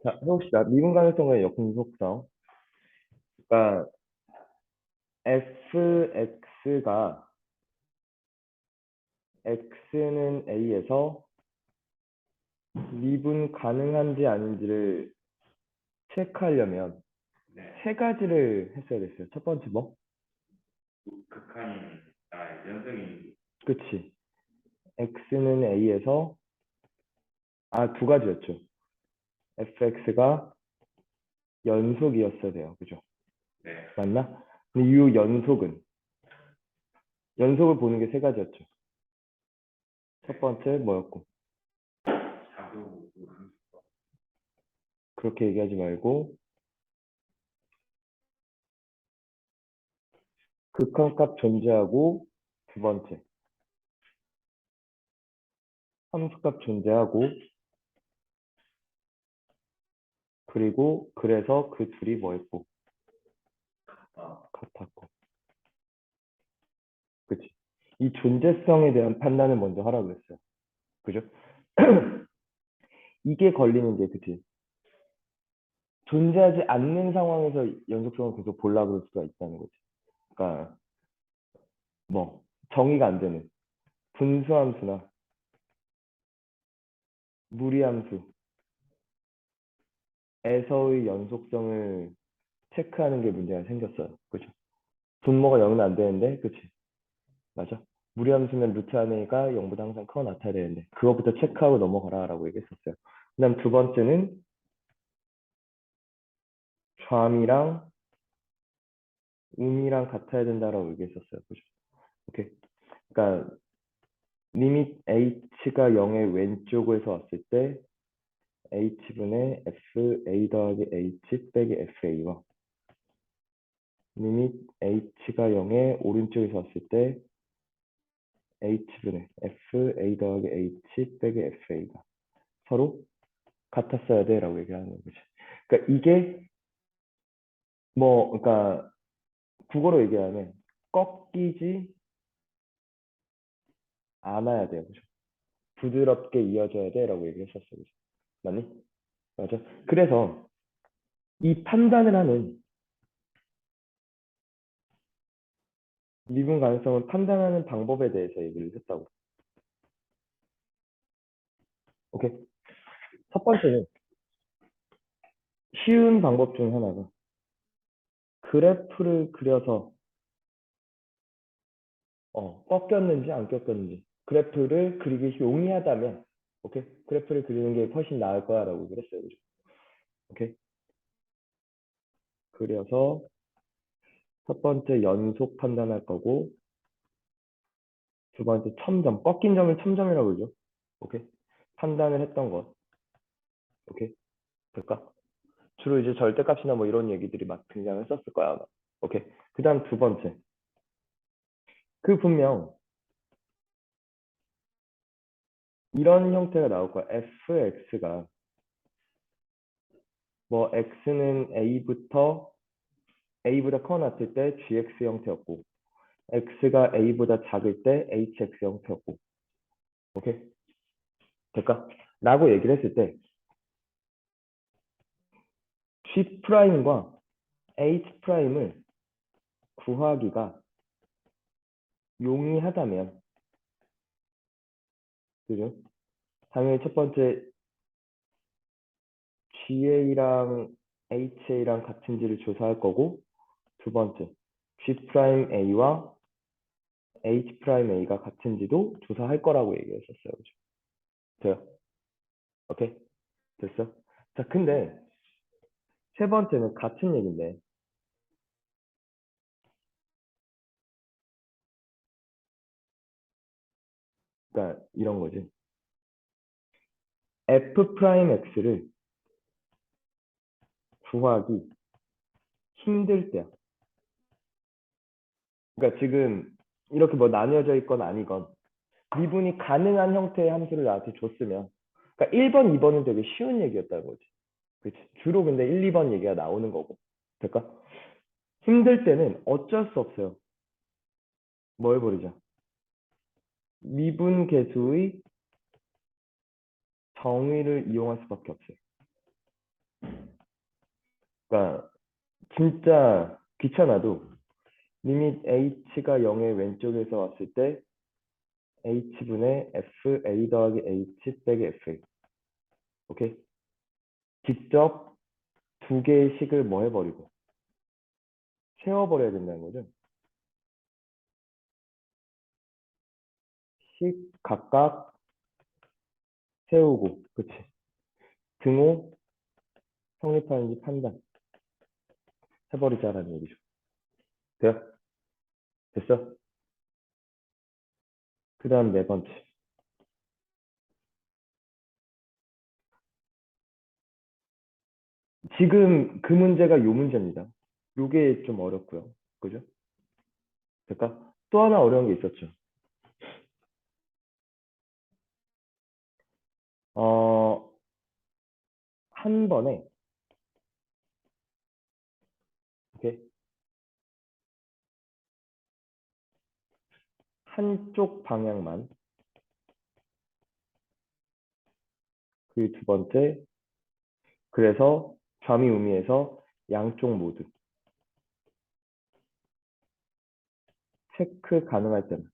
자, 해봅시다. 미분 가능성의 역분 속성. 그러니까 fx가 x는 a에서 미분 가능한지 아닌지를 체크하려면 네. 세 가지를 했어야 됐어요. 첫 번째 뭐? 극한이 연속이 그치. x는 a에서 두 가지였죠. fx가 연속이었어야 돼요. 그죠? 네. 맞나? 근데 이 연속을 보는 게 세 가지였죠. 첫 번째 뭐였고? 자도 그렇게 얘기하지 말고 극한값 존재하고 두 번째 함수값 존재하고 그리고 그래서 그 둘이 뭐였고 같았고 그치 이 존재성에 대한 판단을 먼저 하라고 했어요 그죠 이게 걸리는 게 그치 존재하지 않는 상황에서 연속성을 계속 보려고 그럴 수가 있다는 거지 그러니까 뭐 정의가 안 되는 분수함수나 무리함수에서의 연속성을 체크하는 게 문제가 생겼어요 그죠 분모가 0은 안 되는데 그치 맞아. 무리함수면 루트 안에가 0보다 항상 크거나 같아야 되는데 그거부터 체크하고 넘어가라 라고 얘기했었어요. 그 다음 두 번째는 좌미랑 음이랑 같아야 된다라고 얘기했었어요. 그죠? 오케이. 그러니까 리밋 h가 0의 왼쪽에서 왔을 때 h분의 fa 더하기 h 빼기 fa와 리밋 h가 0의 오른쪽에서 왔을 때 h분의 fa 더하기 h 빼기 fa가 서로 같았어야 돼라고 얘기하는 거지. 그러니까 이게 그러니까 국어로 얘기하면 꺾이지 않아야 돼요. 그죠? 부드럽게 이어져야 돼라고 얘기했었어요. 그죠? 맞니? 맞아. 그래서 이 판단을 하는 미분 가능성을 판단하는 방법에 대해서 얘기를 했다고. 오케이. 첫 번째는 쉬운 방법 중 하나가 그래프를 그려서 꺾였는지 안 꺾였는지 그래프를 그리기 용이하다면 오케이 그래프를 그리는 게 훨씬 나을 거야라고 그랬어요. 그죠? 오케이 그려서 첫 번째 연속 판단할 거고 두 번째 첨점 꺾인 점을 첨점이라고 그러죠. 오케이 판단을 했던 것 오케이 될까? 주로 이제 절대값이나 뭐 이런 얘기들이 막 등장했었을 거야 아마. 오케이 그 다음 두 번째 그 분명 이런 형태가 나올 거야 fx가 뭐 x는 a보다 커 났을 때 gx 형태였고 x가 a보다 작을 때 hx 형태였고 오케이 될까? 라고 얘기를 했을 때 g 프라임과 h 프라임을 구하기가 용이하다면 그죠? 당연히 첫 번째 GA랑 HA랑 같은지를 조사할 거고 두 번째 G'A와 H'A가 같은지도 조사할 거라고 얘기했었어요. 그죠? 돼요? 오케이? 됐어? 자, 근데 세 번째는 같은 얘기인데 그러니까 이런 거지. F'X를 구하기 힘들 때야. 그러니까 지금 이렇게 뭐 나뉘어져 있건 아니건 미분이 가능한 형태의 함수를 나한테 줬으면 그러니까 1번, 2번은 되게 쉬운 얘기였다는 거지. 그치? 주로 근데 1, 2번 얘기가 나오는 거고. 될까? 힘들 때는 어쩔 수 없어요. 뭘 버리자? 미분계수의 정의를 이용할 수밖에 없어요. 그러니까 진짜 귀찮아도 리밋 h가 0의 왼쪽에서 왔을 때 h분의 f a 더하기 h 빼기 fa. 오케이? 직접 두 개의 식을 뭐 해버리고 세워버려야 된다는 거죠. 식 각각 세우고, 그치? 등호 성립하는지 판단 해버리자라는 얘기죠. 돼요? 됐어? 그 다음 네 번째. 지금 그 문제가 요 문제입니다. 요게 좀 어렵고요. 그죠? 될까? 또 하나 어려운 게 있었죠. 어, 한 번에, 이렇게 한쪽 방향만, 그 두 번째, 그래서 좌미우미에서 양쪽 모두 체크 가능할 때는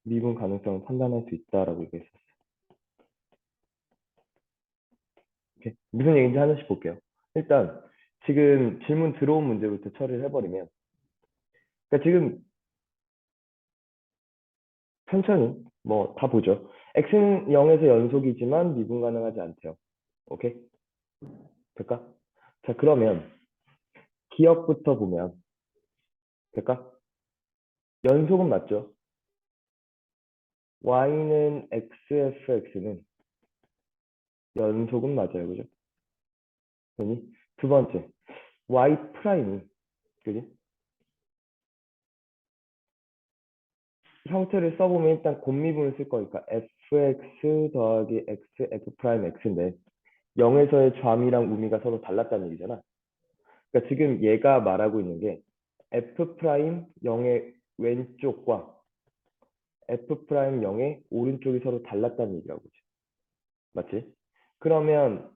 미분 가능성을 판단할 수 있다라고 얘기했어요. 오케이. 무슨 얘기인지 하나씩 볼게요. 일단 지금 질문 들어온 문제부터 처리를 해버리면, 그러니까 지금 천천히 뭐 다 보죠. x는 0에서 연속이지만 미분 가능하지 않대요. 오케이? 될까? 자, 그러면 기억부터 보면 될까? 연속은 맞죠? y는 xfx는 연속은 맞아요. 그죠? 그니 두 번째, y 프라임이, 그지? 형태를 써보면 일단 곱미분을 쓸 거니까 fx 더하기 x, f 프라임 x인데 0에서의 좌미랑 우미가 서로 달랐다는 얘기잖아. 그러니까 지금 얘가 말하고 있는 게 f 프라임 0의 왼쪽과 f 프라임 0의 오른쪽이 서로 달랐다는 얘기라고. 맞지? 그러면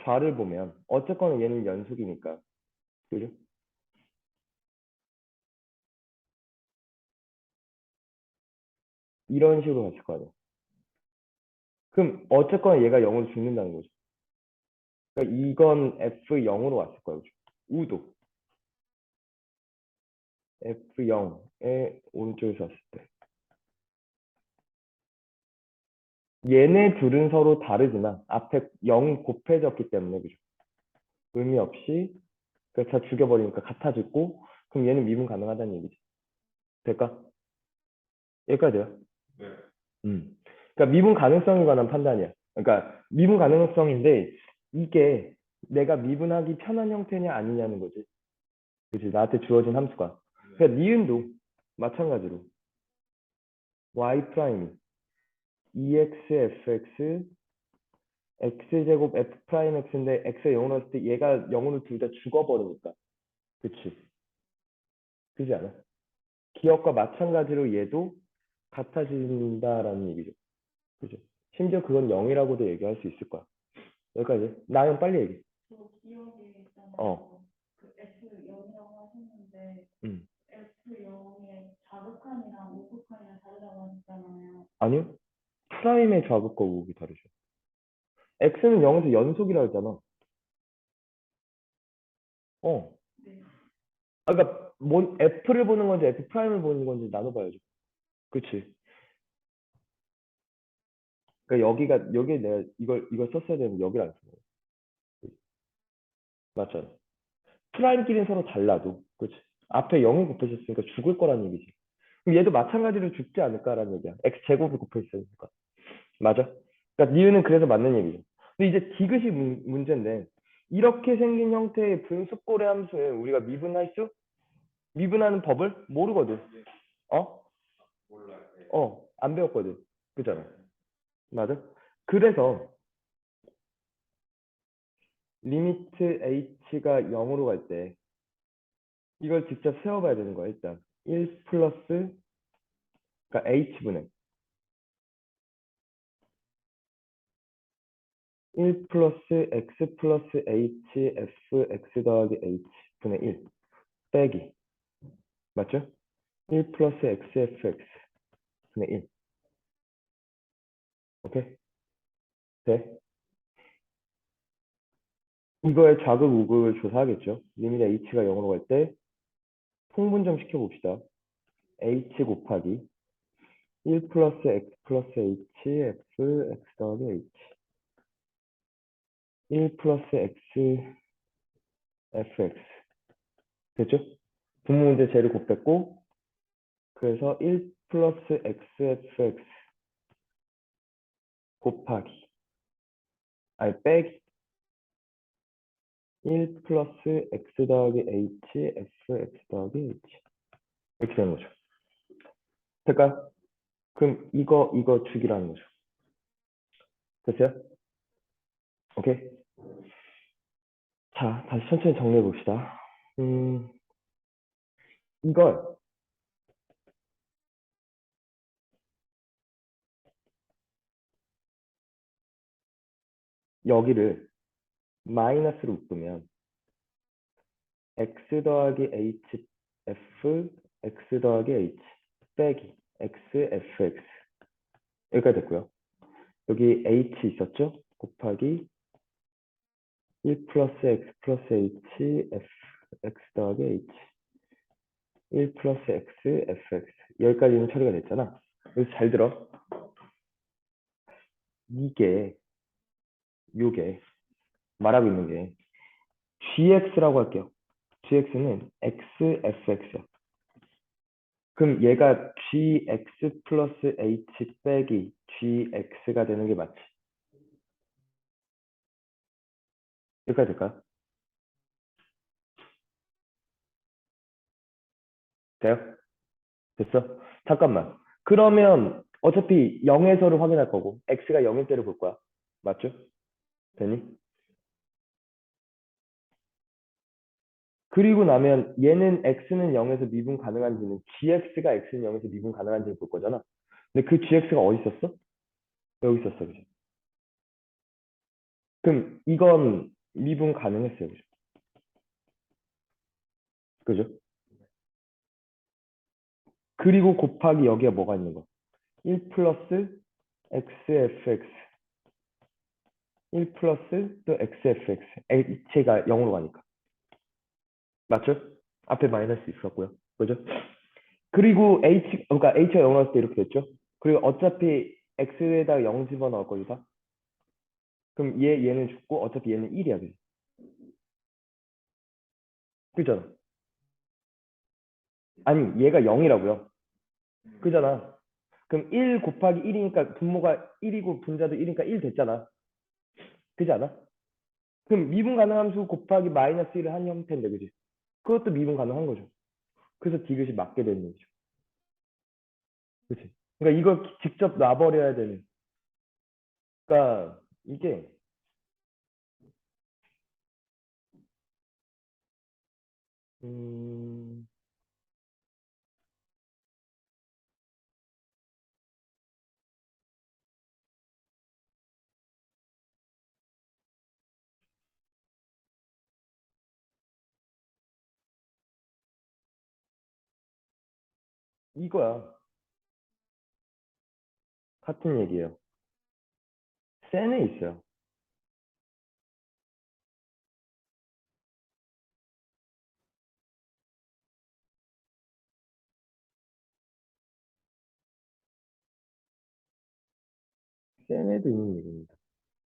좌를 보면 어쨌거나 얘는 연속이니까. 그죠? 이런 식으로 갔을 거 아니야. 그럼 어쨌거나 얘가 0으로 죽는다는 거죠. 그러니까 이건 F0으로 왔을 거예요. 우도 F0의 오른쪽에서 왔을 때. 얘네 둘은 서로 다르지만 앞에 0이 곱해졌기 때문에 그죠? 의미 없이 그래서 다 죽여버리니까 같아졌고 그럼 얘는 미분 가능하다는 얘기지. 될까? 여기까지 돼요? 네. 그러니까 미분 가능성에 관한 판단이야. 그러니까 미분 가능성인데 이게 내가 미분하기 편한 형태냐 아니냐는 거지. 그치? 나한테 주어진 함수가. 그러니까 니은도 마찬가지로 y 프라임이 EXFX X제곱 F 프라임 X인데 X가 0으로 했을 때 얘가 0으로 둘 다 죽어버리니까. 그치? 그지 않아? 기억과 마찬가지로 얘도 같아진다라는 얘기죠. 그죠? 심지어 그건 0이라고도 얘기할 수 있을 거야. 여기까지. 나연 빨리 얘기해. 저 기억에 있잖아요. 어. 그 F0이라고 하셨는데 음. F0의 좌극한이랑 우극한이랑 다르다고 하셨잖아요. 아니요. 프라임의 좌극과 우극이 다르죠. x는 0에서 연속이라 했잖아. 어. 네. 아, 그러니까 뭔 f를 보는 건지 f 프라임을 보는 건지 나눠봐야죠. 그치? 그러니까 여기에 내가 이걸 썼어야 되는데 여기를 안 쓴 거야. 맞잖아. 프라임끼리는 서로 달라도, 그치? 앞에 0이 곱해졌으니까 죽을 거란 얘기지. 그럼 얘도 마찬가지로 죽지 않을까라는 얘기야. x 제곱이 곱해졌으니까. 맞아? 그러니까 니은은 그래서 맞는 얘기죠. 근데 이제 디귿이 문제인데 이렇게 생긴 형태의 분수꼴의 함수는 우리가 미분할 수? 미분하는 법을 모르거든. 어? 몰라요. 네. 안 배웠거든. 그잖아. 맞아? 그래서 리미트 h가 0으로 갈 때 이걸 직접 세워봐야 되는 거야. 일단 1 플러스 그러니까 h분의 1 플러스 x 플러스 h f x 더하기 h 분의 1 빼기 맞죠? 1 플러스 x f x 분의 1 오케이? 돼? 이거의 좌극 우극을 조사하겠죠? 리미트 h가 0으로 갈 때 통분점 시켜봅시다. h 곱하기 1 플러스 x 플러스 h f x 더하기 h 1 플러스 x fx 됐죠? 분모 문제 제를 곱했고 그래서 1 플러스 x fx 곱하기 아니 빼기 1 플러스 x 더하기 h f x 더하기 h 이렇게 되는 거죠. 될까요? 그럼 이거 주기라는 거죠. 됐어요? 오케이. 자, 다시 천천히 정리해 봅시다. 이걸 여기를 마이너스로 묶으면 x 더하기 h f x 더하기 h 빼기 x fx 여기까지 됐고요. 여기 h 있었죠? 곱하기 1 플러스 x 플러스 h f x 더하기 h 1 플러스 x fx 여기까지는 처리가 됐잖아. 여기서 잘 들어. 요게 말하고 있는 게 gx라고 할게요. gx는 x fx야. 그럼 얘가 gx 플러스 h 빼기 gx가 되는 게 맞지? 여기까지 될까요? 돼요? 됐어? 잠깐만. 그러면 어차피 0에서를 확인할 거고 x가 0일 때를 볼 거야. 맞죠? 되니? 그리고 나면 얘는 x는 0에서 미분 가능한지는 gx가 x는 0에서 미분 가능한지를 볼 거잖아. 근데 그 gx가 어디 있었어? 여기 있었어. 그죠? 그럼 이건 미분 가능했어요. 그죠? 그죠? 그리고 곱하기 여기에 뭐가 있는 거야? 1 플러스 xfx 1 플러스 또 xfx h가 0으로 가니까 맞죠? 앞에 마이너스 있었고요. 그죠? 그리고 그러니까 h가 0 나왔을 때 이렇게 됐죠? 그리고 어차피 x에다가 0 집어넣을 거다. 그럼 얘는 죽고 어차피 얘는 1이야. 그죠? 그잖아. 아니 얘가 0이라고요. 그잖아. 그럼 1 곱하기 1이니까 분모가 1이고 분자도 1이니까 1 됐잖아. 그지 않아? 그럼 미분 가능함 수 곱하기 마이너스 1을 한 형태인데 그지? 그것도 미분 가능한 거죠. 그래서 디귿이 맞게 되는 거죠. 그치? 그러니까 이걸 직접 놔버려야 되는. 그러니까 이게 음, 이거야. 같은 얘기예요. 센에 있어요. 센에도 있는 얘기입니다.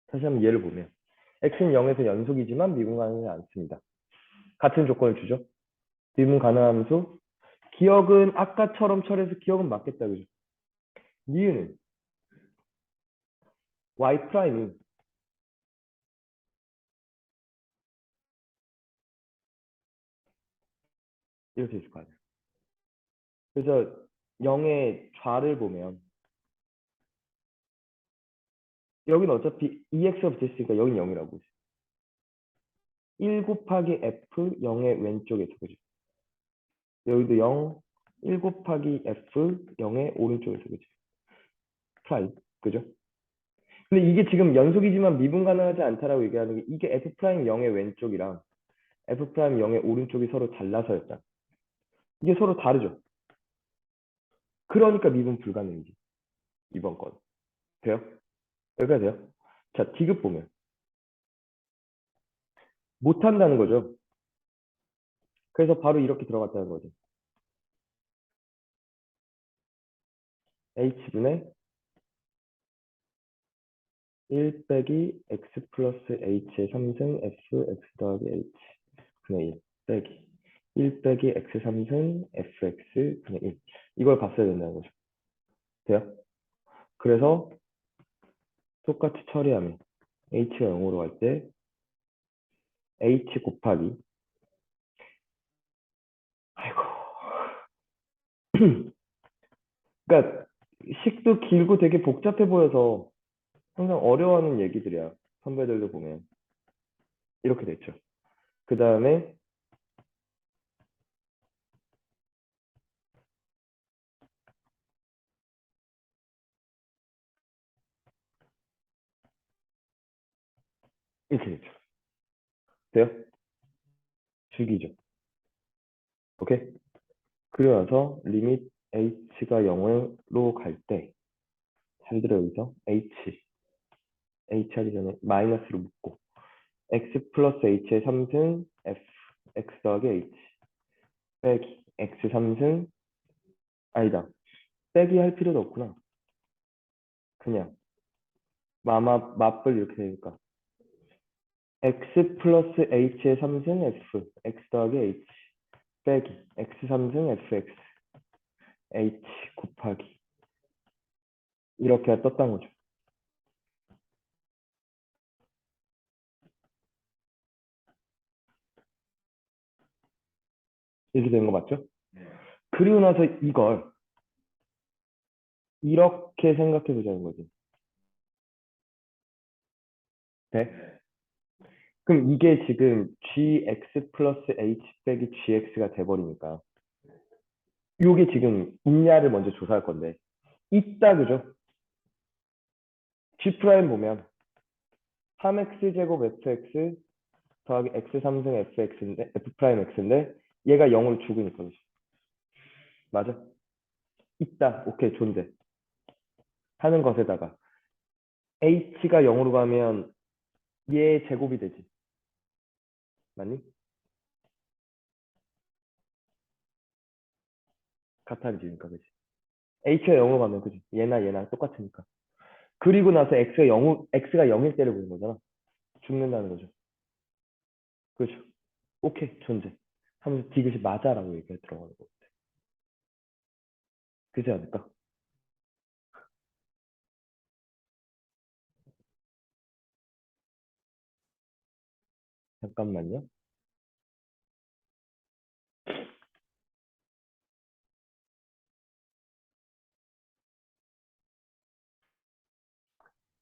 다시 한번 예를 보면 x는 0에서 연속이지만 미분 가능하지 않습니다. 같은 조건을 주죠. 미분 가능함 수 기억은 아까처럼 처리해서 기억은 맞겠다. 그죠? 이유는 y 프라임이 이렇게 있을 거 아니에요. 그래서 0의 좌를 보면 여기는 어차피 EX가 붙어있으니까 여기는 0이라고. 1 곱하기 F 0의 왼쪽에 적어줘. 여기도 0, 1 곱하기 F 0의 오른쪽에 적어줘. 프라임. 그죠? 근데 이게 지금 연속이지만 미분 가능하지 않다라고 얘기하는 게 이게 f 프라임 0의 왼쪽이랑 f 프라임 0의 오른쪽이 서로 잘라서였다. 이게 서로 다르죠. 그러니까 미분 불가능이지. 이번 건. 돼요? 여기까지 돼요? 자, 디귿 보면 못한다는 거죠. 그래서 바로 이렇게 들어갔다는 거죠. h분의 1 빼기 x 플러스 h의 3승 f x 더하기 h 분의 1 빼기 1 빼기 x 3승 fx 분의 1 이걸 봤어야 된다는 거죠. 돼요? 그래서 똑같이 처리하면 h가 0으로 갈 때 h 곱하기 아이고 그러니까 식도 길고 되게 복잡해 보여서 항상 어려워하는 얘기들이야. 선배들도 보면 이렇게 됐죠. 그 다음에 이렇게 됐죠. 돼요? 죽이죠. 오케이? 그리고 나서 리밋 h가 0으로 갈 때 잘 들어 여기서 h 하기 전에 마이너스로 묶고 x 플러스 h의 3승 f x 더하기 h 빼기 x 3승 아니다. 빼기 할 필요도 없구나. 그냥 맞불 이렇게 되니까 x 플러스 h의 3승 f x 더하기 h 빼기 x 3승 fx h 곱하기 이렇게 떴던 거죠. 이렇게 된 거 맞죠? 네. 그리고 나서 이걸 이렇게 생각해 보자는 거지. 네? 네. 그럼 이게 지금 gx 플러스 h 빼기 gx가 돼버리니까 요게 지금 있냐를 먼저 조사할 건데 있다 그죠? g 프라임 보면 3x 제곱 fx 더하기 x 3승 fx인데 f 프라임 x인데 얘가 0으로 죽으니까 그죠? 맞아? 있다 오케이 존재 하는 것에다가 h가 0으로 가면 얘 제곱이 되지 맞니? 같아지니까 그지? h가 0으로 가면 그지? 얘나 얘나 똑같으니까 그리고 나서 x가 0일 때를 보는 거잖아 죽는다는 거죠 그렇죠? 오케이 존재 하면서 디귿이 맞아라고 얘기가 들어가는 거 그지 않을까? 잠깐만요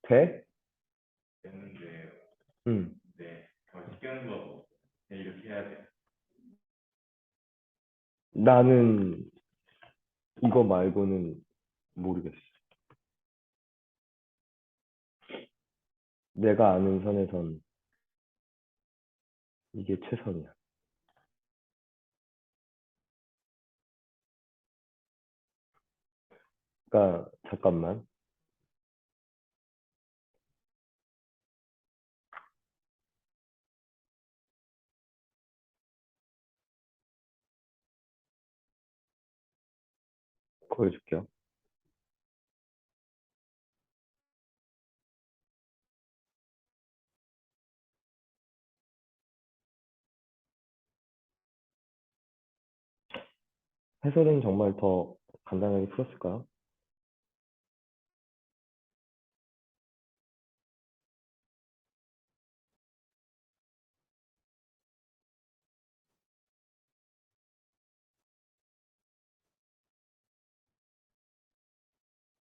돼? 됐는데, 응 네. 더 쉽게 하는 거, 네, 이렇게 해야 돼. 나는 이거 말고는 모르겠어 내가 아는 선에선 이게 최선이야 그러니까 잠깐만 보여줄게요 해설은 정말 더 간단하게 풀었을까요?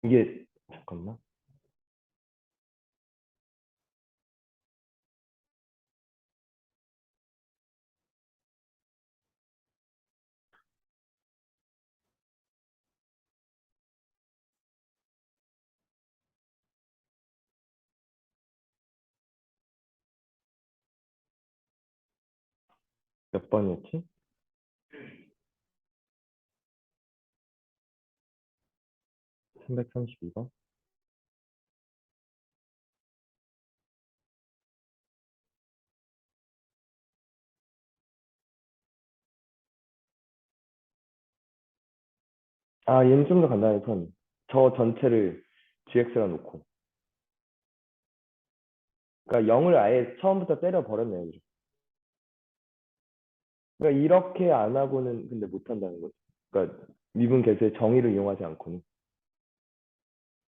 이게 잠깐만 몇 번이었지? 332번? 아, 얘는 좀 더 간단해, 선. 저 전체를 gx라 놓고. 그러니까 0을 아예 처음부터 때려 버렸네요. 그죠? 그러니까 이렇게 안 하고는 근데 못 한다는 거죠. 그러니까 미분 계수의 정의를 이용하지 않고는.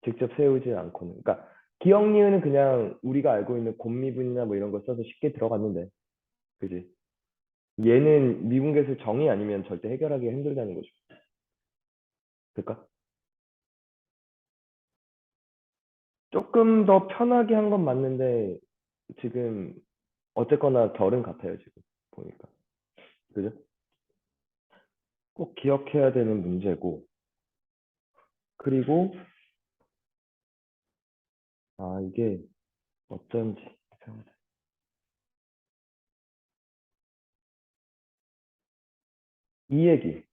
직접 세우지 않고는. 그러니까 기억 니은은 그냥 우리가 알고 있는 곱미분이나 뭐 이런 거 써서 쉽게 들어갔는데. 그지? 얘는 미분 계수 정의 아니면 절대 해결하기 힘들다는 거죠. 그러니까 조금 더 편하게 한 건 맞는데 지금 어쨌거나 결은 같아요, 지금 보니까. 그죠? 꼭 기억해야 되는 문제고. 그리고 아, 이게 어쩐지 이상하다. 이 얘기.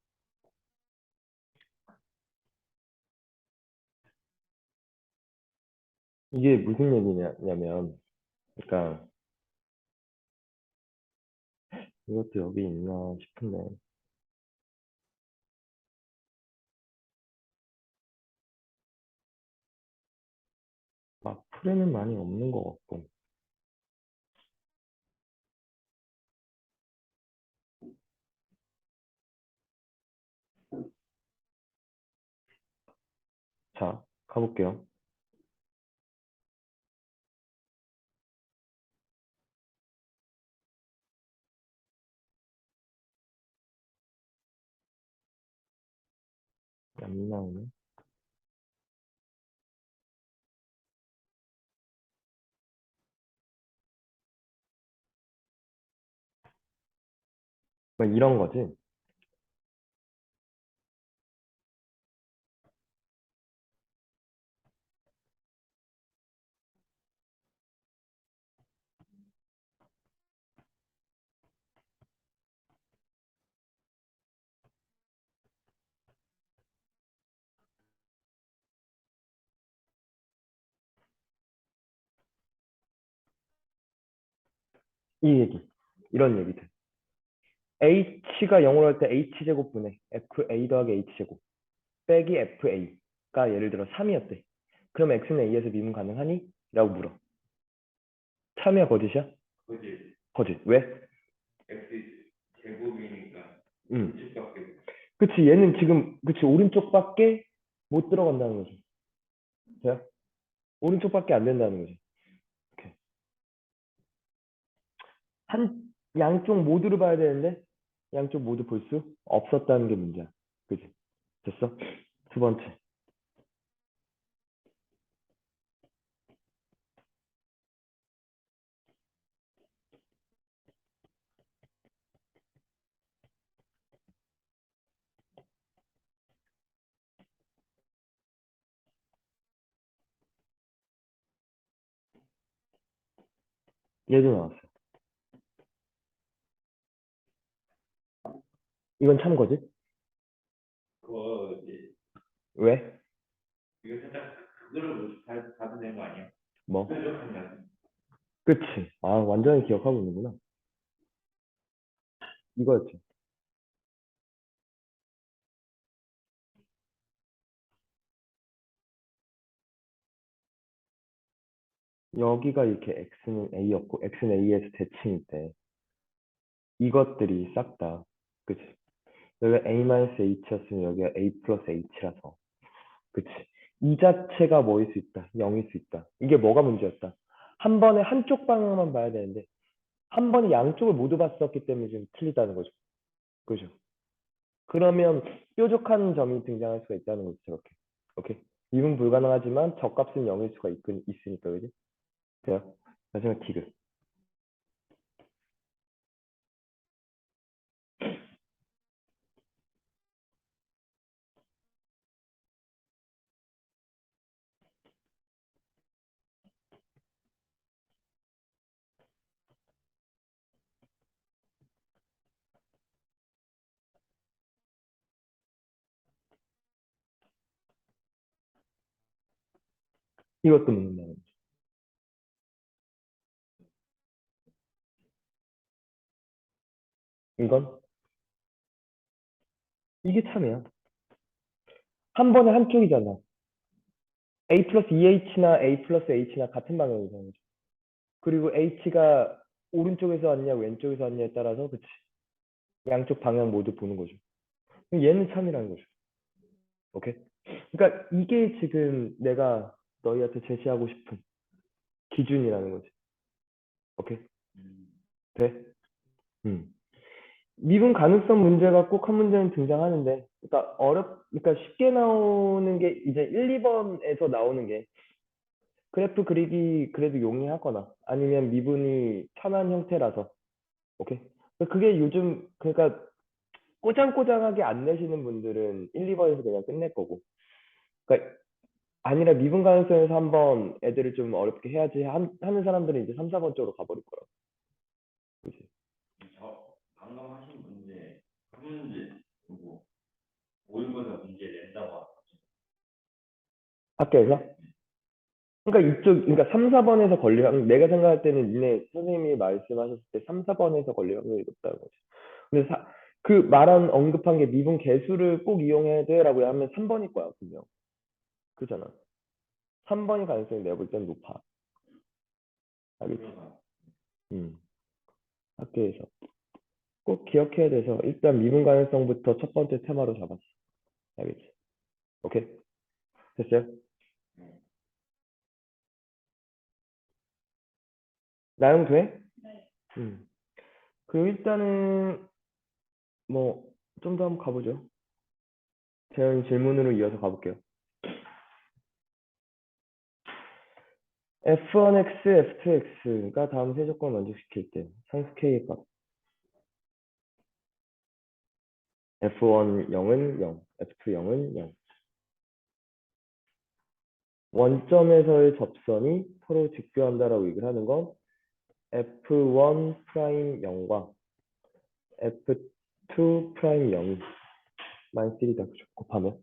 이게 무슨 얘기냐면 그러니까 이것도 여기 있나 싶은데 막 풀에는 많이 없는 것 같고. 자, 가볼게요. 안 나오네. 뭐 이런 거지. 이 얘기. 이런 얘기들. h가 0으로 할 때 h제곱분의 fa 더하기 h제곱 빼기 fa가 예를 들어 3이었대. 그럼 x는 a에서 미분 가능하니? 라고 물어. 참이야 거짓이야? 그지? 거짓. 왜? x 제곱이니까 응. 이쪽밖에 그치, 얘는 지금, 그치, 오른쪽밖에 못 들어간다는 거죠. 돼요? 오른쪽밖에 안 된다는 거지. 이렇게. 양쪽 모두를 봐야 되는데, 양쪽 모두 볼 수 없었다는 게 문제야. 그치? 됐어? 두 번째. 얘도 나왔어. 이건 참 거지? 그거 이제 왜? 이거 살짝 그거를 잘 봐도 되는 거 아니야? 뭐? 뾰족한 그치. 아, 완전히 기억하고 있는구나. 이거였지. 여기가 이렇게 x는 a였고, x는 a에서 대칭일 때, 이것들이 싹 다, 그치? 여기가 a-h였으면 여기가 a 플러스 h라서, 그치? 이 자체가 뭐일 수 있다? 0일 수 있다. 이게 뭐가 문제였다? 한 번에 한쪽 방향만 봐야 되는데, 한 번에 양쪽을 모두 봤었기 때문에 지금 틀리다는 거죠. 그죠? 그러면 뾰족한 점이 등장할 수가 있다는 거죠, 저렇게. 오케이. 미분 불가능하지만 적값은 0일 수가 있으니까, 그지? 돼요? 마지막 티그. 이것도 묻는다는 거죠. 이건 이게 참이야. 한 번에 한쪽이잖아. A 플러스 2H나 A 플러스 H나 같은 방향이잖아. 그죠? 그리고 H가 오른쪽에서 왔냐 왼쪽에서 왔냐에 따라서 그치. 양쪽 방향 모두 보는 거죠. 그럼 얘는 참이라는 거죠. 오케이? 그러니까 이게 지금 내가 너희한테 제시하고 싶은 기준이라는 거지. 오케이? 음, 돼? 음. 미분 가능성 문제가 꼭 한 문제는 등장하는데, 그러니까 쉽게 나오는 게 이제 1, 2번에서 나오는 게 그래프 그리기 그래도 용이하거나 아니면 미분이 편한 형태라서, 오케이? 그게 요즘, 그러니까 꼬장꼬장하게 안 내시는 분들은 1, 2번에서 그냥 끝낼 거고, 그러니까 아니라 미분 가능성에서 한번 애들을 좀 어렵게 해야지 하는 사람들은 이제 3, 4번 쪽으로 가버릴 거라고. 그지? 저 방금 하신 문제 한 문제 그리고 모의고사 문제 낸다고 하죠. 학교에서? 그러니까 그러니까 3, 4번에서 걸릴 확률, 내가 생각할 때는 니네 선생님이 말씀하셨을 때 3, 4번에서 걸릴 확률이 높다는 거지. 근데 그 말한 언급한 게 미분 개수를 꼭 이용해야 돼라고 하면 3번일 거야, 분명. 그잖아. 3번이 가능성이 내가 볼 땐 높아. 알겠지? 모의고사 음, 학교에서. 꼭 기억해야 돼서 일단 미분 가능성부터 첫 번째 테마로 잡았어. 알겠지? 오케이? 됐어요? 나용 돼? 네. 그리고 일단은 뭐 좀 더 한번 가보죠. 재현 질문으로 이어서 가볼게요. F1x, F2x가 다음 세 조건 만족시킬 때 상수 K의 값. F1 0은 0, F2 0은 0. 원점에서의 접선이 서로 직교한다라고 얘기를 하는 건 F1 프라임 0과 F2 프라임 0이 마이너스 1이다. 그죠? 곱하면.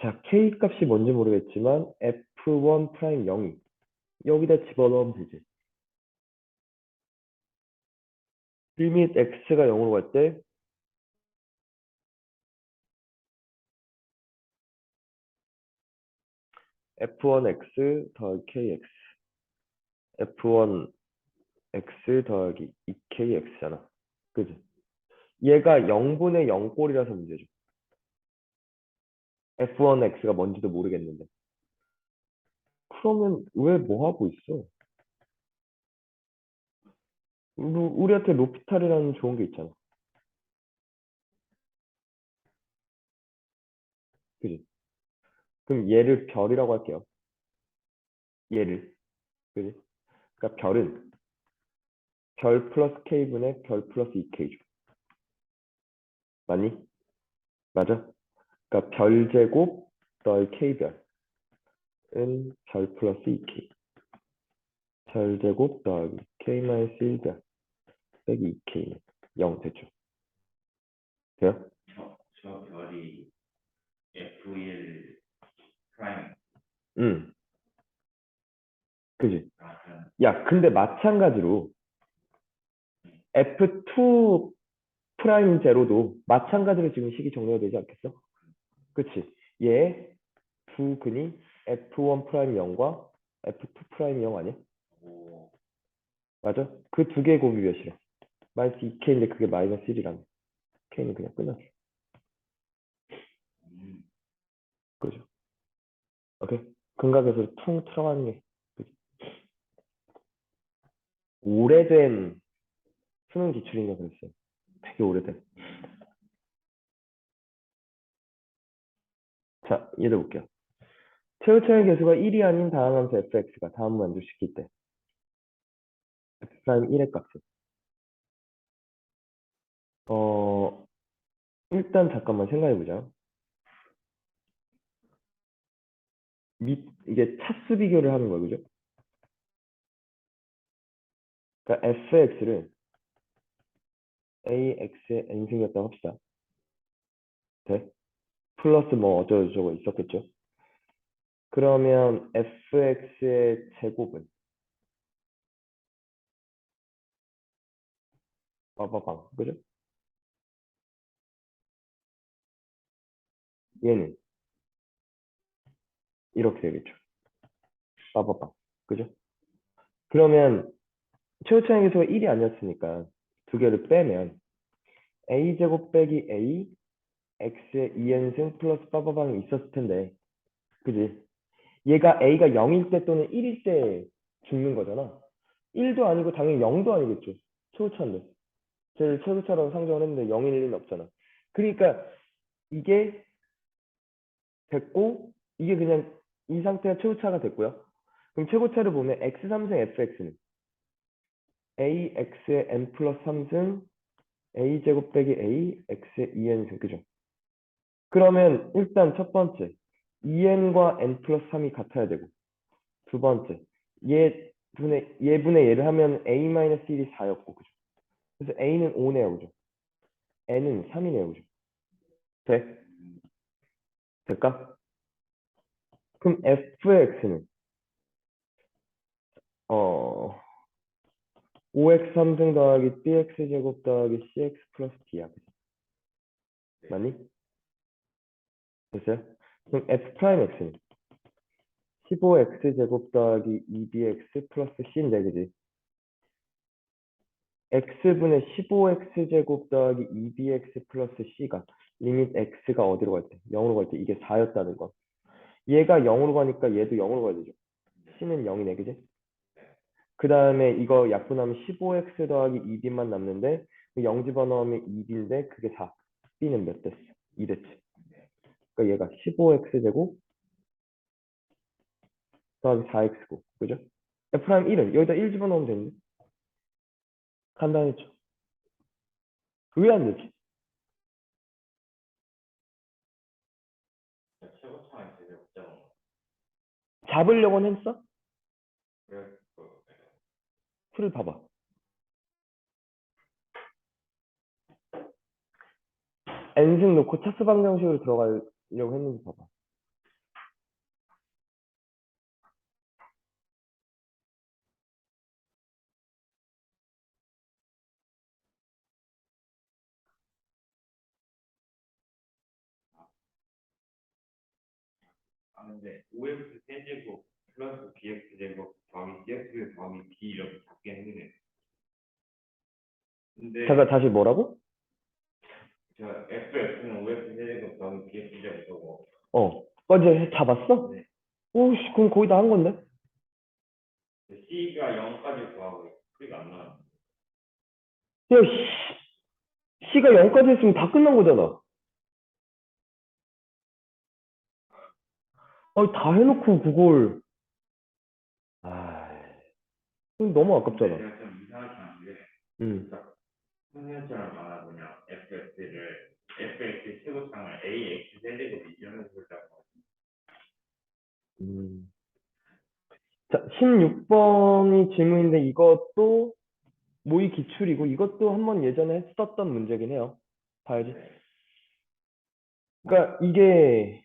자, K 값이 뭔지 모르겠지만 F1 프라임 0이 여기다 집어넣으면 되지. 리밋 x가 0으로 갈 때 F1x 더하기 kx F1x 더하기 2kx잖아. 그지? 얘가 0분의 0꼴이라서 문제죠. F1x가 뭔지도 모르겠는데. 그러면 왜 뭐 하고 있어? 우리한테 로피탈이라는 좋은 게 있잖아. 그지? 그럼 얘를 별이라고 할게요. 얘를. 그지? 그러니까 별은 별 플러스 k분의 별 플러스 2k죠. 맞니? 맞아? 그러니까 별 제곱 더하기 k별은 별 플러스 2k. 별 제곱 더하기 k-1별 빼기 2k는 0 됐죠. 돼요? 저 별이 F1 프라임 응. 그지? 같은 야, 근데 마찬가지로 F2 프라임 제로도 마찬가지로 지금 식이 정리가 되지 않겠어? 그치? 얘 두 근이 F1 프라임 0과 F2 프라임 0 아니야? 오 맞아? 그 두 개의 곱이 몇이래? 마이너스 2K인데 그게 마이너스 1이라며. K는 그냥 끊어줘. 음, 그죠? 오케이? 근각에서 퉁 들어가는 게 그지? 오래된 수능 기출인가 그랬어요. 되게 오래된. 자, 얘도 볼게요. 최우차의 개수가 1이 아닌 다항함수 fx가 다음 만족시킬 때 f' 1의 값은 어 일단 잠깐만 생각해보자. 이게 차수 비교를 하는 거야, 그죠? 그러니까 fx를 ax의 n승이었다고 합시다. 돼? 플러스 뭐 어쩌고저쩌고 있었겠죠. 그러면 fx의 제곱은 빠바방 그죠? 얘는 이렇게 되겠죠. 빠바방 그죠? 그러면 최고차항 계수가 1이 아니었으니까 두 개를 빼면 a제곱 빼기 a x의 2n승 플러스 빠바방이 있었을 텐데 그지? 얘가 a가 0일 때 또는 1일 때 죽는 거잖아. 1도 아니고 당연히 0도 아니겠죠. 최고차인데. 제일 최고차라고 상정을 했는데 0일 리는 없잖아. 그러니까 이게 됐고 이게 그냥 이 상태가 최고차가 됐고요. 그럼 최고차를 보면 x3승 fx는 ax의 n 플러스 3승 a제곱 빼기 a x의 2n승 그죠? 그러면 일단 첫 번째 2n과 n 플러스 3이 같아야 되고 두 번째 얘분의 얘를 하면 a 마이너스 1이 4였고 그죠? 그래서 a는 5네요 그죠? n은 3이네요 그죠? 돼? 될까? 그럼 fx는 5x 3승 더하기 bx 제곱 더하기 cx 플러스 d야 그죠? 맞니? 됐어요? 그럼 f 프라임 x는 15x 제곱 더하기 2bx 플러스 c인데 그지? x분의 15x 제곱 더하기 2bx 플러스 c가 리밋 x가 어디로 갈 때? 0으로 갈 때 이게 4였다는 거. 얘가 0으로 가니까 얘도 0으로 가야 되죠. c는 0이네, 그지? 그 다음에 이거 약분하면 15x 더하기 2b만 남는데 0 집어넣으면 2b인데 그게 4. b는 몇 됐어? 2 됐지. 그러니까 얘가 15x 제곱 더하기 4x고, 그죠? f 프라임 1은 여기다 1 집어넣으면 되는데 간단했죠. 왜 안 되지? 최고차는 되게 없잖아. 잡으려고는 했어? 그래서 풀을 봐봐. n승 놓고 차수 방정식으로 들어가려고 했는지 봐봐. 근데 OX 세제곱 플러스 BX 제곱 더하기 CX 더하기 B 이렇게 잡게 했네. 근데 잠깐 다시 뭐라고? 저 FX는 OX 세제곱 더하기 BX 제곱이고 이제 잡았어? 네. 오씨, 그럼 거의 다 한 건데? C가 0까지 구하고 C가 안 나와. 야, C가 0까지 했으면 다 끝난 거잖아. 다 해놓고 그걸. 아, 너무 아깝잖아. 제가 좀 이상하게 한 게, 응. 선생님처럼 말하면 FX 최고창을 AX 세제곱 이런 식으로 잡고. 음. 자, 16번이 질문인데 이것도 모의 기출이고 이것도 한번 예전에 했었던 문제긴 해요. 봐야지. 그러니까 이게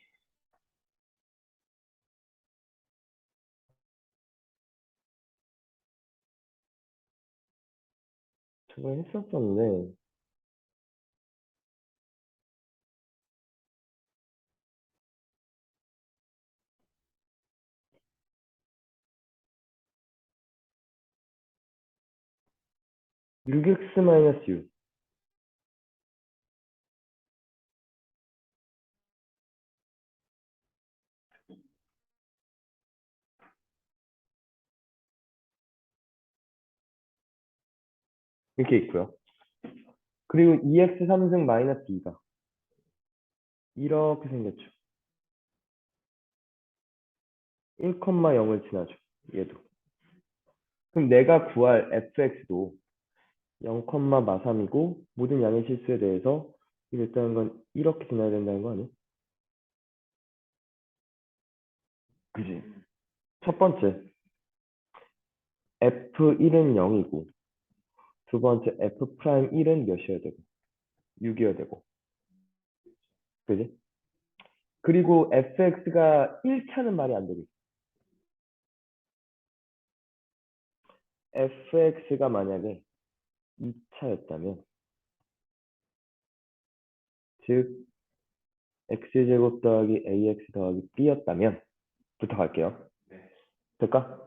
저번에 했었었는데 6x-u 이렇게 있고요. 그리고 2x 3승 마이너스 2가 이렇게 생겼죠. 1,0을 지나죠. 얘도. 그럼 내가 구할 fx도 0,마삼이고 모든 양의 실수에 대해서 이게 있다는 건 이렇게 지나야 된다는 거 아니야? 그지? 첫 번째 f1은 0이고 두 번째 f 프라임 1은 몇이어야 되고 6이어야 되고 그지? 그리고 fx가 1차는 말이 안 되고 fx가 만약에 2차였다면 즉 x제곱 더하기 ax 더하기 b였다면 부터 갈게요. 네. 될까?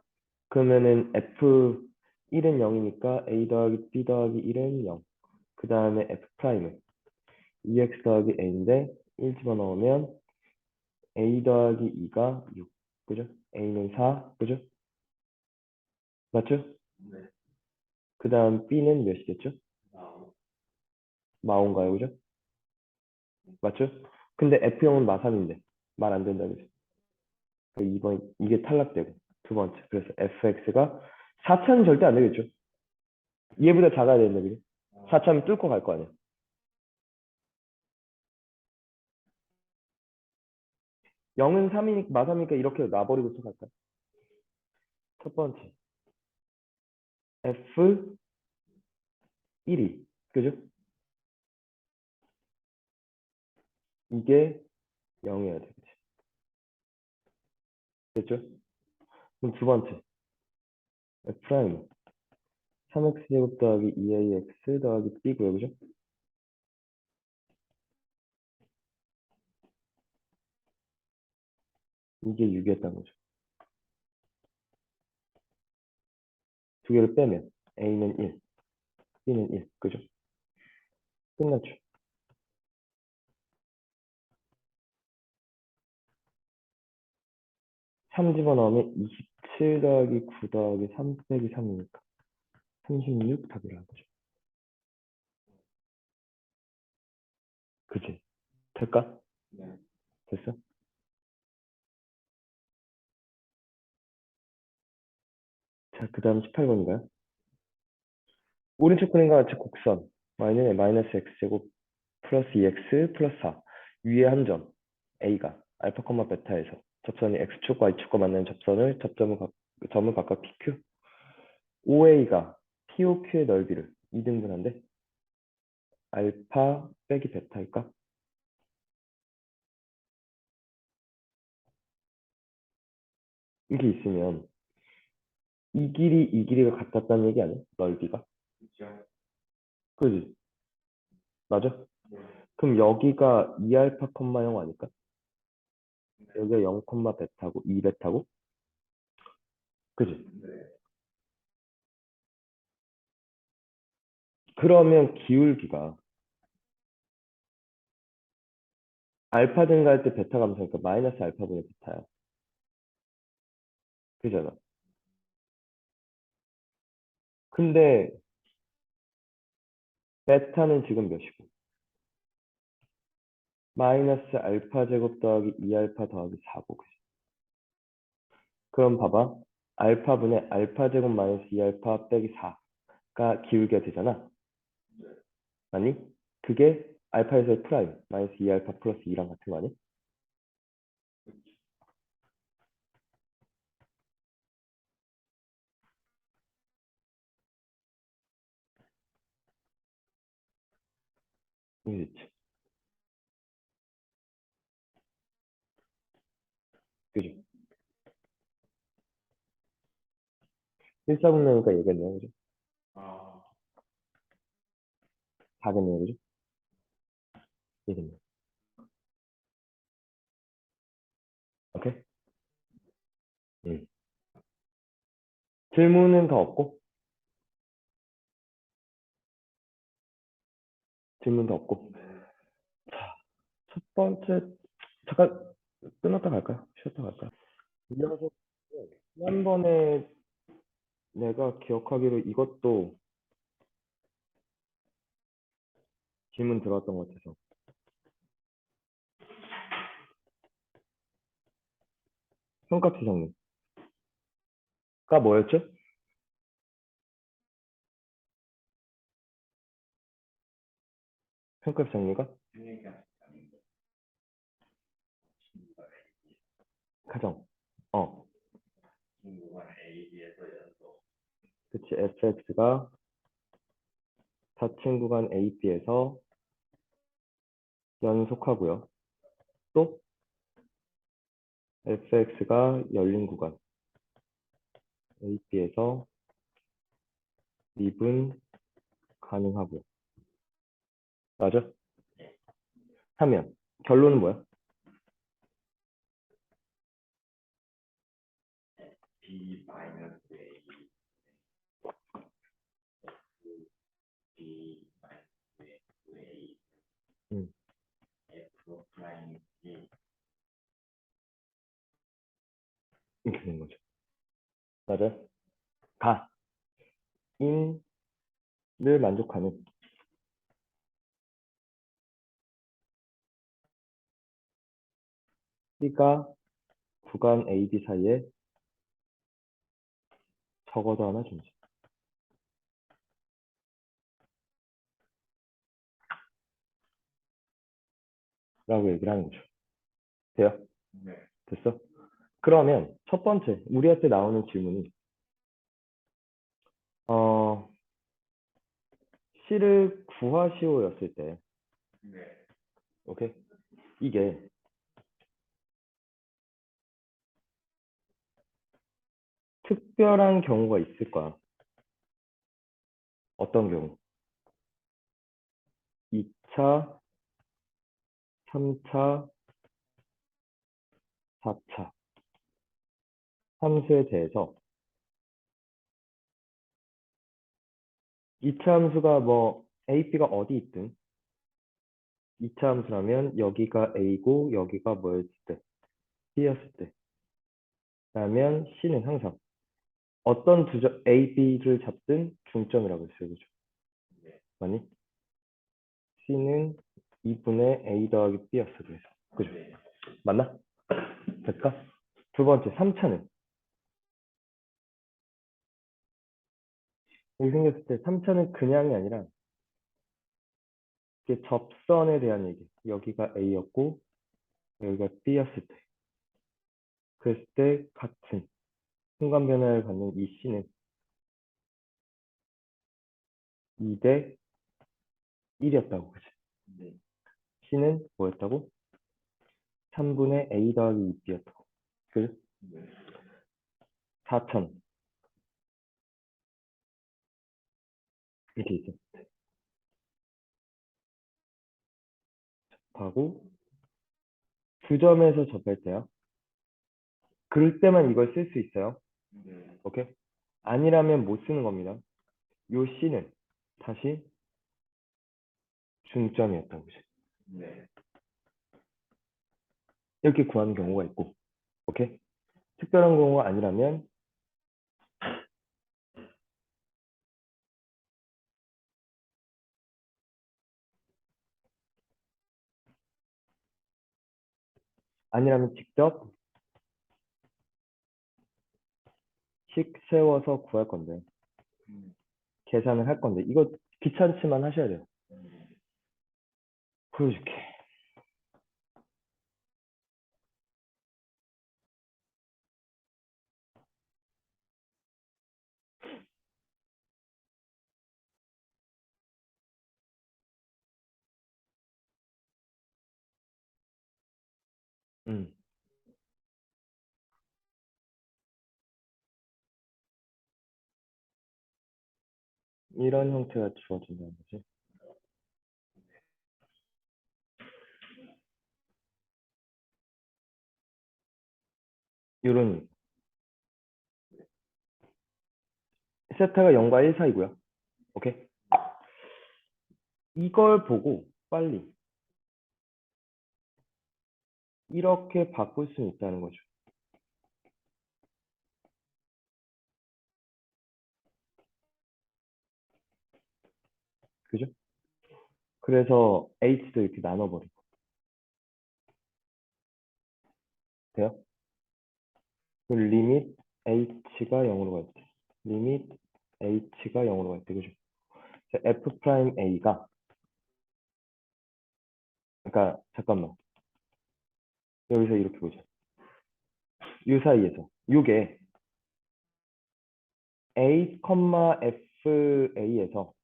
그러면은 f1은 0이니까 a 더하기 b 더하기 1은 0. 그 다음에 f'은 2x 더하기 a인데 1 집어넣으면 a 더하기 2가 6. 그죠? a는 4. 그죠? 맞죠? 네. 그 다음 b는 몇이겠죠? 아홉. 마오인가요? 그죠? 맞죠? 근데 f0은 마삼인데 말 안 된다 그죠? 2번 이게 탈락되고 두 번째 그래서 fx가 4차는 절대 안 되겠죠? 얘보다 작아야 된다 그죠? 4차면 뚫고 갈 거 아니야. 0은 3이니까 마삼이니까 이렇게 놔버리고 시작할까? 첫 번째 f1이 그죠? 이게 0이어야 돼. 그치? 됐죠? 그럼 두 번째 f' 3x 제곱 더하기 2ax 더하기 b고요. 그죠? 이게 6이었던 거죠. 두 개를 빼면 a는 1, b는 1. 그죠? 끝났죠. 3 집어넣으면 27 더하기 9 더하기 3 빼기 3이니까 36 답이라는 거죠. 그치? 될까? 네. 됐어? 자, 그 다음 18번인가요? 오른쪽 그림과 같이 곡선 마이너스 x제곱 플러스 2x 플러스 4 위에 한 점 a가 알파, 베타에서 접선이 x축과 y축과 만나는 점을 각각 pq OA가 POQ의 넓이를 2등분한데 알파 빼기 베타일까? 이게 있으면 이 길이가 같았다는 얘기 아니야? 넓이가? 그렇죠. 그지? 맞아? 네. 그럼 여기가 2알파, 0 아닐까? 네. 여기가 0, 베타고 2베타고? 그지? 네. 그러면 기울기가 알파 증가할 때 베타 감소니까 마이너스 알파분의 베타야. 그잖아. 근데 베타는 지금 몇이고? 마이너스 알파 제곱 더하기 2알파 더하기 4고. 그럼 봐봐. 알파분의 알파 제곱 마이너스 2알파 빼기 4가 기울기가 되잖아. 아니? 그게 알파에서의 프라임 마이너스 2알파 플러스 2랑 같은 거 아니? 그렇지. 그죠? 1사분면이니까 얘겠네요. 그죠? 아, 4겠네요. 그죠? 얘겠네요. 오케이? 음. 질문은 더 없고? 질문 더 없고? 첫 번째, 잠깐 끊었다 갈까요? 쉬었다 갈까요? 이어서 지난번에 내가 기억하기로 이것도 질문 들어왔던 것 같아서. 형값치 정리가 뭐였죠? 형값 정리가? 그러니까 가정. 중국은 AB에서 연속. 그치. fx가 닫힌 구간 A, B에서 연속하고요. 또 fx가 열린 구간 AB에서 미분 가능하고 맞아? 하면 결론은 뭐야? B 마이너스 A, B 마이너스 A, 음, F 프라임 B, 이렇게 되는 거죠. 맞아요? 가 인을 만족하는 C가 구간 AB 사이에 적어도 하나 존재. 라고 얘기를 하는 거죠. 돼요? 네, 됐어? 그러면 첫 번째, 우리한테 나오는 질문이 C를 구하시오였을 때, 네, 오케이? 이게 특별한 경우가 있을 거야. 어떤 경우? 2차, 3차, 4차 함수에 대해서 2차 함수가 뭐 A, B가 어디 있든 2차 함수라면 여기가 A고 여기가 뭐였을 때? B였을 때. 라면 C는 항상 어떤 두 점 A, B를 잡든 중점이라고 했어요. 그죠? 맞니? C는 2분의 A 더하기 B였어. 그래서. 그죠? 네, 맞나? 될까? 두 번째, 3차는 여기 생겼을 때 3차는 그냥이 아니라 이게 접선에 대한 얘기. 여기가 A였고 여기가 B였을 때. 그랬을 때 같은 순간 변화를 갖는 이 C는 2대 1이었다고. 그지? 네, C는 뭐였다고? 3분의 A 더하기 2B였다고. 그지? 네, 4천 이렇게 있어. 하고 두 점에서 접할 때요. 그럴 때만 이걸 쓸 수 있어요. 네, 오케이? 아니라면 못 쓰는 겁니다. 요 C는 다시 중점이었다고. 그지? 네, 이렇게 구하는 경우가 있고. 오케이? 특별한 경우가 아니라면 직접 식 세워서 구할 건데 계산을 할 건데 이거 귀찮지만 하셔야 돼요. 보여줄게. 음, 이런 형태가 주어진다는 거지. 이런 세타가 0과 1 사이고요. 오케이? 이걸 보고 빨리 이렇게 바꿀 수 있다는 거죠. 그죠? 그래서 h도 이렇게 나눠버리고 돼요? 그 리밋 h가 0으로 갈 때, 리밋 h가 0으로 갈 때, 그죠? f 프라임 a가 그러니까 잠깐만 여기서 이렇게 보자. 이 사이에서 이게 a, fa에서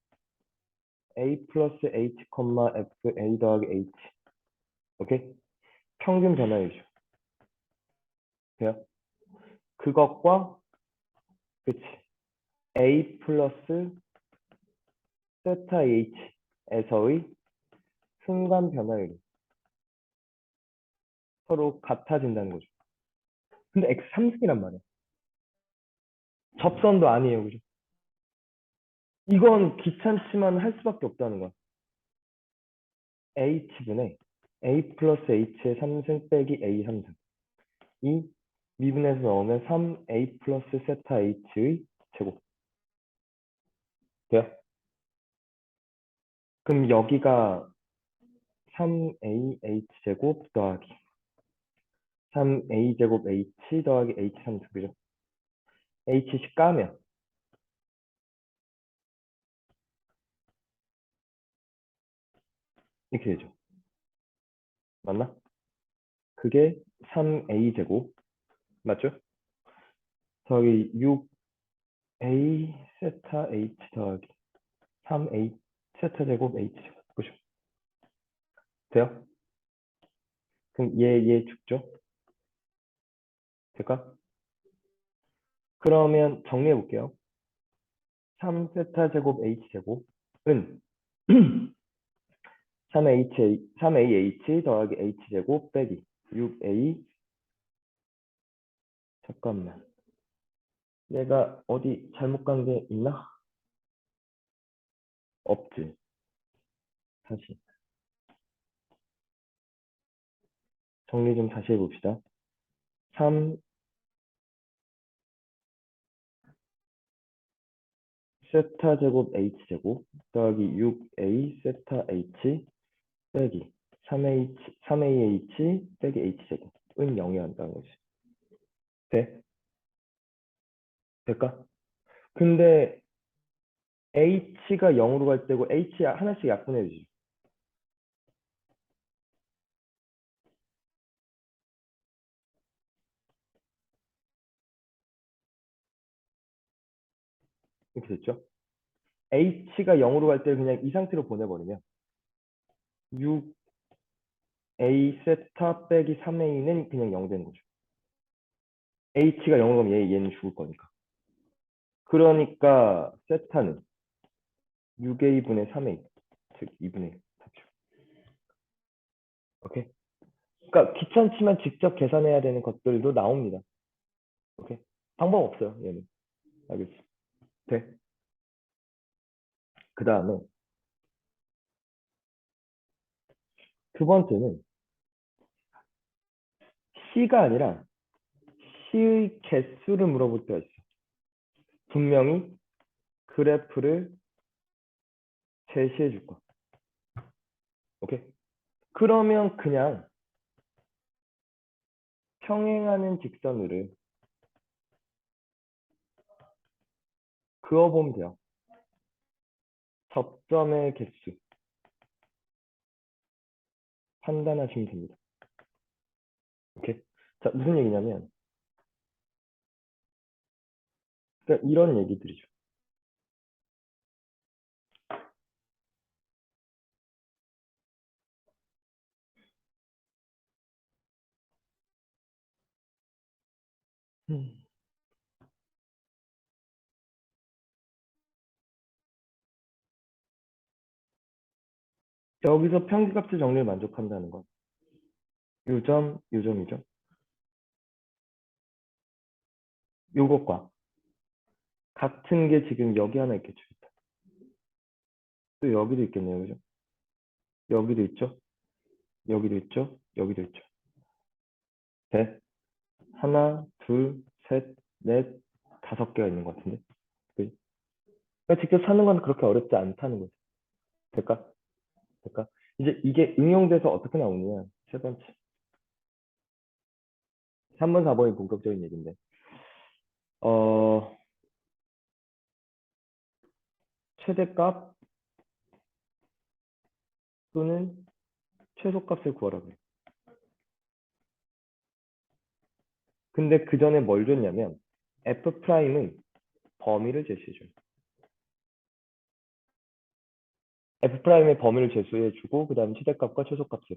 a 플러스 h, fa 더하기 h 오케이? 평균 변화율이죠. 돼요? 그것과 그치 a 플러스 세타 h에서의 순간 변화율이 서로 같아진다는 거죠. 근데 x 3승이란 말이야. 접선도 아니에요, 그죠? 이건 귀찮지만 할 수밖에 없다는 거야. h분의 a 플러스 h의 3승 빼기 a 3승. 이 미분에서 넣으면 3a 플러스 세타 h의 제곱. 돼요? 그럼 여기가 3a h제곱 더하기 3a 제곱 h 더하기 h 3승. 그죠? h씩 까면 이렇게 되죠. 맞나? 그게 3a 제곱 맞죠? 더하기 6a 세타 h 더하기 3a 세타 제곱 h 제곱. 그죠? 돼요? 그럼 얘 죽죠? 될까? 그러면 정리해 볼게요. 3세타 제곱 h 제곱은 3ah 더하기 h 제곱 빼기 6a 잠깐만. 내가 어디 잘못 간 게 있나? 없지. 다시 정리 좀 다시 해봅시다. 3 세타 제곱 h 제곱 더하기 6a 세타 h 빼기 3ah 빼기 h 제곱은 0이 한다는 거지. 돼? 될까? 근데 h가 0으로 갈 때고 h 하나씩 약분해주지. 이렇게 됐죠? h가 0으로 갈 때 그냥 이 상태로 보내버리면 6a 세타 빼기 3a는 그냥 0 되는 거죠. h가 0으로 가면 얘는 죽을 거니까. 그러니까 세타는 6a분의 3a, 즉 2분의 1. 오케이? 그러니까 귀찮지만 직접 계산해야 되는 것들도 나옵니다. 오케이? 방법 없어요, 얘는. 알겠지? 돼? 그 다음에 두 번째는 C가 아니라 C의 개수를 물어볼 때가 있어. 분명히 그래프를 제시해 줄 거야. 오케이? 그러면 그냥 평행하는 직선으로 그어보면 돼요. 접점의 개수 판단하시면 됩니다. 오케이? 자, 무슨 얘기냐면 그러니까 이런 얘기들이죠. 음. 여기서 평균값의 정리를 만족한다는 건 요점, 요점이죠. 요것과 같은 게 지금 여기 하나 있겠죠. 또 여기도 있겠네요. 그죠? 여기도 있죠. 여기도 있죠. 여기도 있죠. 네. 하나, 둘, 셋, 넷, 5개가 있는 것 같은데. 그지? 그러니까 직접 사는 건 그렇게 어렵지 않다는 거지. 될까? 될까? 이제 이게 응용돼서 어떻게 나오느냐. 세 번째. 3번, 4번이 본격적인 얘기인데. 어, 최대값 또는 최소값을 구하라고 해요. 근데 그 전에 뭘 줬냐면 F'은 범위를 제시해줘요. F'의 범위를 제시해주고 그 다음에 최대값과 최소값을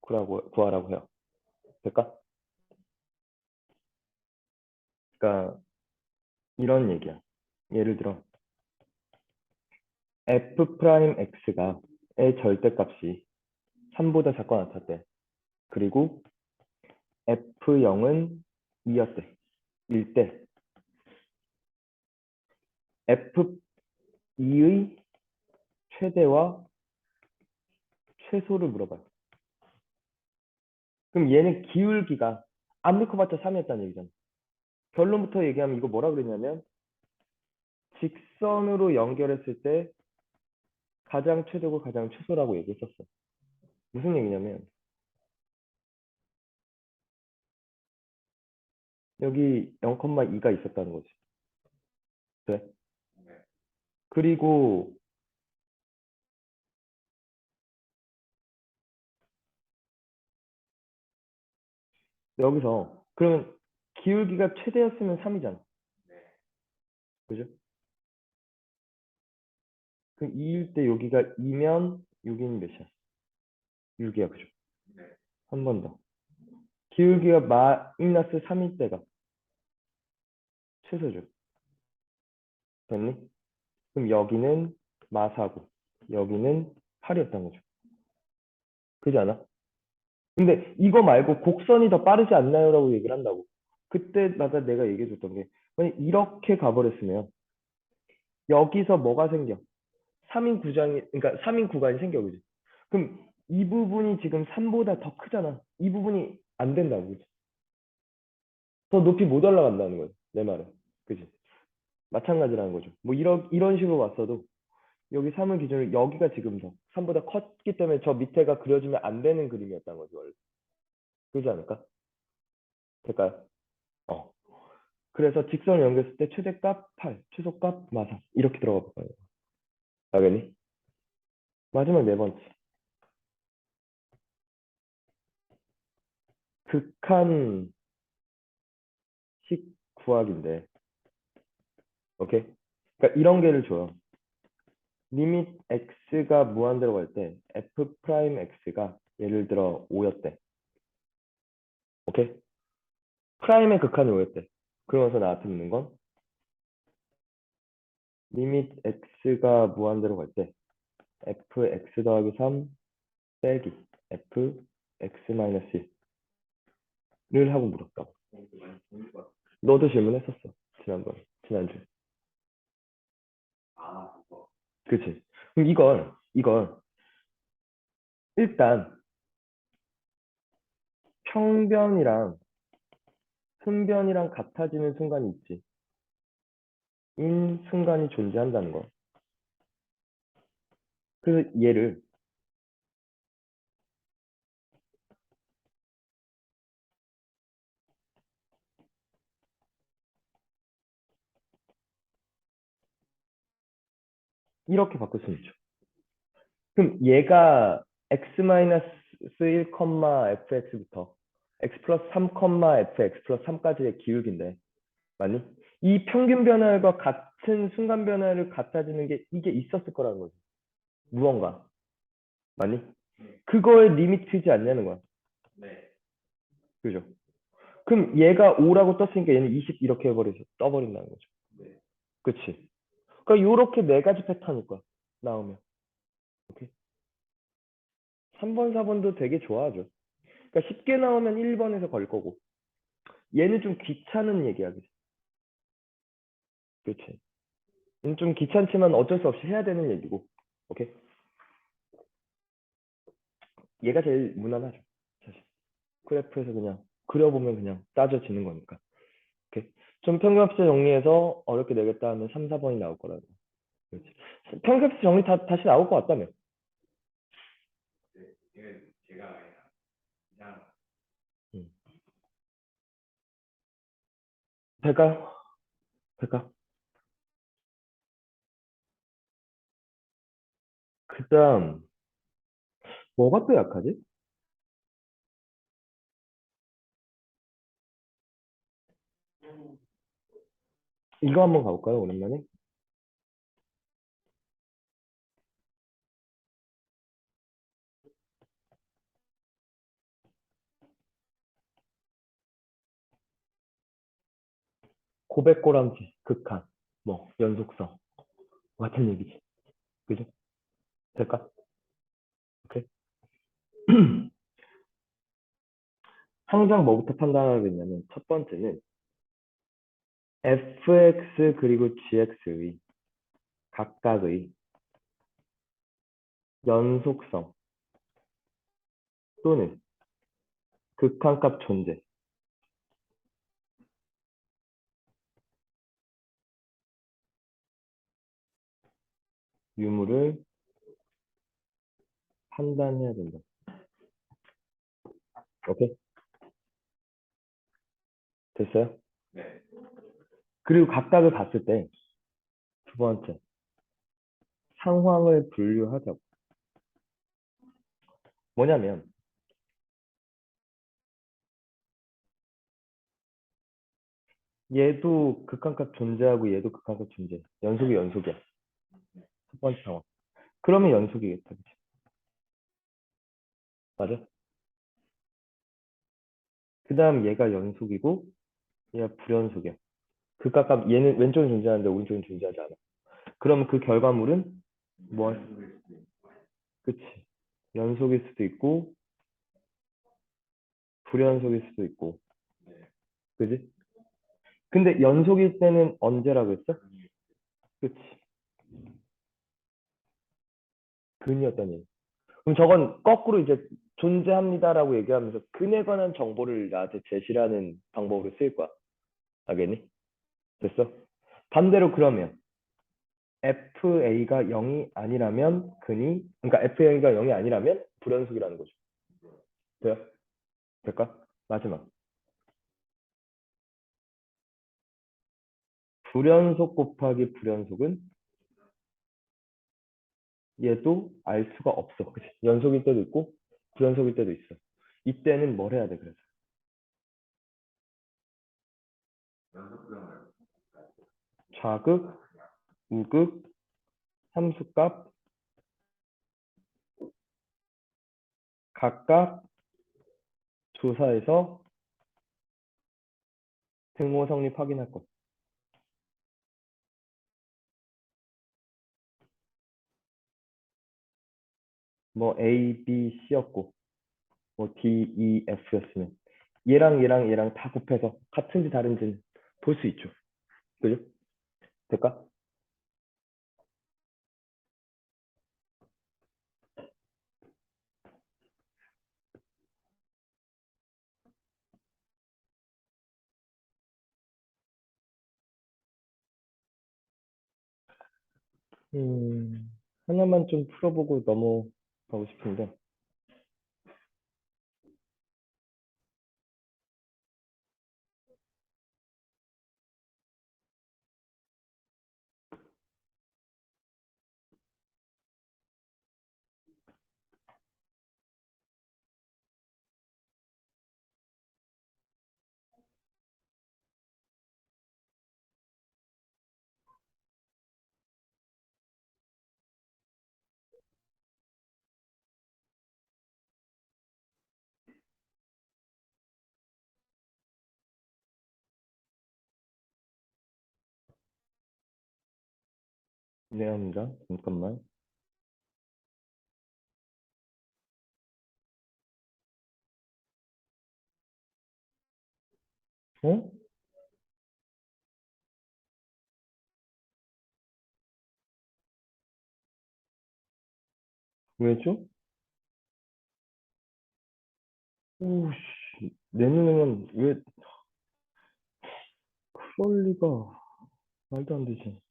구하라고 해요. 될까? 그러니까 이런 얘기야. 예를 들어 f 프라임 x가 의 절대값이 3보다 작거나 같았대. 그리고 f0은 2였대. 1대 f2의 최대와 최소를 물어봐요. 그럼 얘는 기울기가 안 넣고봤자 3이었다는 얘기잖아. 결론부터 얘기하면 이거 뭐라 그랬냐면 직선으로 연결했을 때 가장 최대고 가장 최소라고 얘기했었어. 무슨 얘기냐면 여기 0,2가 있었다는 거지. 그래? 그리고 여기서 그러면 기울기가 최대였으면 3이잖아. 그죠? 그럼 2일 때 여기가 2면 여기는 몇이야? 6이야. 그죠? 한 번 더. 기울기가 마이너스 3일 때가 최소죠. 됐니? 그럼 여기는 마사고 여기는 8이었던 거죠. 그지 않아? 근데 이거 말고 곡선이 더 빠르지 않나요? 라고 얘기를 한다고. 그때마다 내가 얘기해 줬던 게 만약 이렇게 가버렸으면 여기서 뭐가 생겨? 3인 구장이 그러니까 3인 구간이 생겨. 그지? 그럼 이 부분이 지금 3보다 더 크잖아. 이 부분이 안 된다고. 그지? 더 높이 못 올라간다는 거지. 내 말은. 그지? 마찬가지라는 거죠. 뭐 이런 식으로 왔어도 여기 3을 기준으로 여기가 지금 더 3보다 컸기 때문에 저 밑에가 그려지면 안 되는 그림이었다는 거지. 원래. 그러지 않을까? 될까요? 어. 그래서 직선을 연결했을 때 최대값 8, 최소값 마사 이렇게 들어가 볼 거예요. 알겠니? 마지막 네 번째. 극한식 구하기인데, 오케이? 그러니까 이런 개를 줘요. 리밋 x가 무한대로 갈 때 f 프라임 x가 예를 들어 5였대. 오케이? 프라임의 극한이 5였대. 그러면서 나한테 묻는 건 리밋 x가 무한대로 갈 때 fx 더하기 3 빼기 f x 마이너스 1을 하고 물었다고. 너도 질문했었어. 지난주에. 그치? 그럼 이걸 일단 평변이랑 순변이랑 같아지는 순간이 있지. 인 순간이 존재한다는 거. 그래서 얘를 이렇게 바꿀 수 있죠. 그럼 얘가 x-1, fx부터 x 플러스 3, fx 플러스 3까지의 기울기인데 맞니? 이 평균 변화율과 같은 순간 변화를 같아지는 게 이게 있었을 거라는 거지. 무언가. 맞니? 그거의 리미트지 않냐는 거야. 그죠? 그럼 얘가 5라고 떴으니까 얘는 20 이렇게 떠버린다는 거죠. 그치? 그러니까 요렇게 네 가지 패턴일 거야. 나오면. 오케이? 3번, 4번도 되게 좋아하죠. 그러니까 쉽게 나오면 1번에서 걸 거고. 얘는 좀 귀찮은 얘기야. 그치? 그치? 얘는 좀 귀찮지만 어쩔 수 없이 해야 되는 얘기고. 오케이? 얘가 제일 무난하죠. 사실. 그래프에서 그냥 그려보면 그냥 따져지는 거니까. 오케이? 좀 평균합수 정리해서 어렵게 내겠다 하면 3, 4번이 나올 거라고. 그렇지. 평균합수 정리 다시 나올 것 같다며. 음. 될까요? 될까? 그 다음, 뭐가 또 약하지? 이거 한번 가볼까요? 오랜만에. 고백고람지, 극한, 뭐 연속성 같은 얘기지. 그죠? 될까? 오케이. 항상 뭐부터 판단하겠냐면 첫 번째는 fx 그리고 gx의 각각의 연속성 또는 극한값 존재 유무를 판단해야 된다. 오케이? 됐어요? 네. 그리고 각각을 봤을 때 두 번째 상황을 분류하자고. 뭐냐면 얘도 극한값 존재하고 얘도 극한값 존재. 연속이 연속이야. 첫 번째 상황. 그러면 연속이겠다. 그치? 맞아? 그 다음 얘가 연속이고 얘가 불연속이야. 극각값 얘는 왼쪽은 존재하는데 오른쪽은 존재하지 않아. 그러면 그 결과물은 뭐? 그치? 연속일 수도 있고 불연속일 수도 있고. 그지? 근데 연속일 때는 언제라고 했어? 그치? 근이었다는 얘기. 그럼 저건 거꾸로 이제 존재합니다라고 얘기하면서 근에 관한 정보를 나한테 제시하는 방법으로 쓰일 거야. 알겠니? 됐어? 반대로 그러면 FA가 0이 아니라면 근이 그러니까 FA가 0이 아니라면 불연속이라는 거죠. 돼요? 될까? 마지막. 불연속 곱하기 불연속은 얘도 알 수가 없어. 그치? 연속일 때도 있고 불연속일 때도 있어. 이때는 뭘 해야 돼? 그래서 연속성을 좌극, 우극, 함수값 각각 조사해서 등호 성립 확인할 것. 뭐 A, B, C였고 뭐 D, E, F였으면 얘랑 다 곱해서 같은지 다른지는 볼 수 있죠. 그죠? 될까? 하나만 좀 풀어보고 넘어가고 싶은데 미안합니다. 잠깐만. 어? 왜죠? 오씨, 내 눈에는 왜 그럴 리가 말도 안 되지.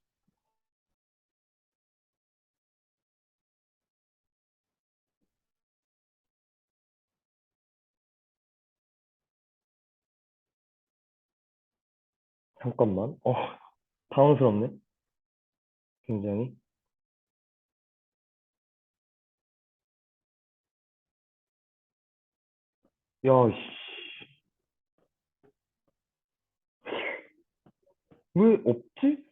잠깐만. 당황스럽네. 굉장히. 야, 씨, 왜 없지?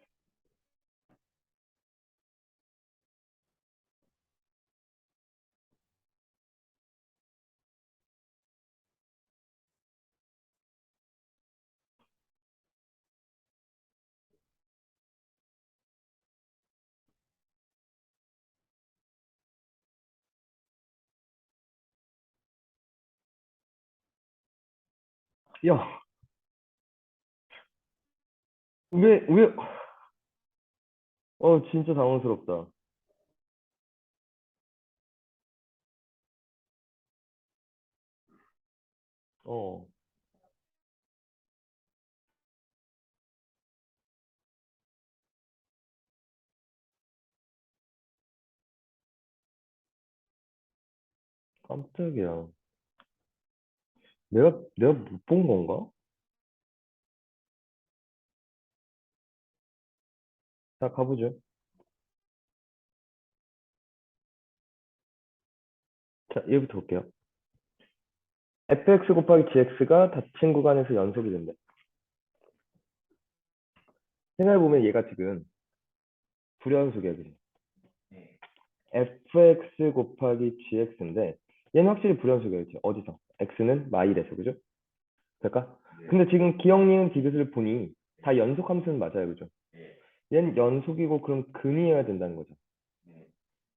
야, 왜, 진짜 당황스럽다. 어, 깜짝이야. 내가 못 본 건가? 자, 가보죠. 자, 얘부터 볼게요. fx 곱하기 gx가 닫힌 구간에서 연속이 된대. 생각해보면 얘가 지금 불연속이야, 그지? 네. fx 곱하기 gx인데 얘는 확실히 불연속이야, 그지? 어디서? x는 마일에서, 그죠? 될까? 네. 근데 지금 기억, 니은, 디귿을 보니 다 연속 함수는 맞아요, 그죠? 네. 얘는 연속이고 그럼 근이어야 된다는 거죠. 네.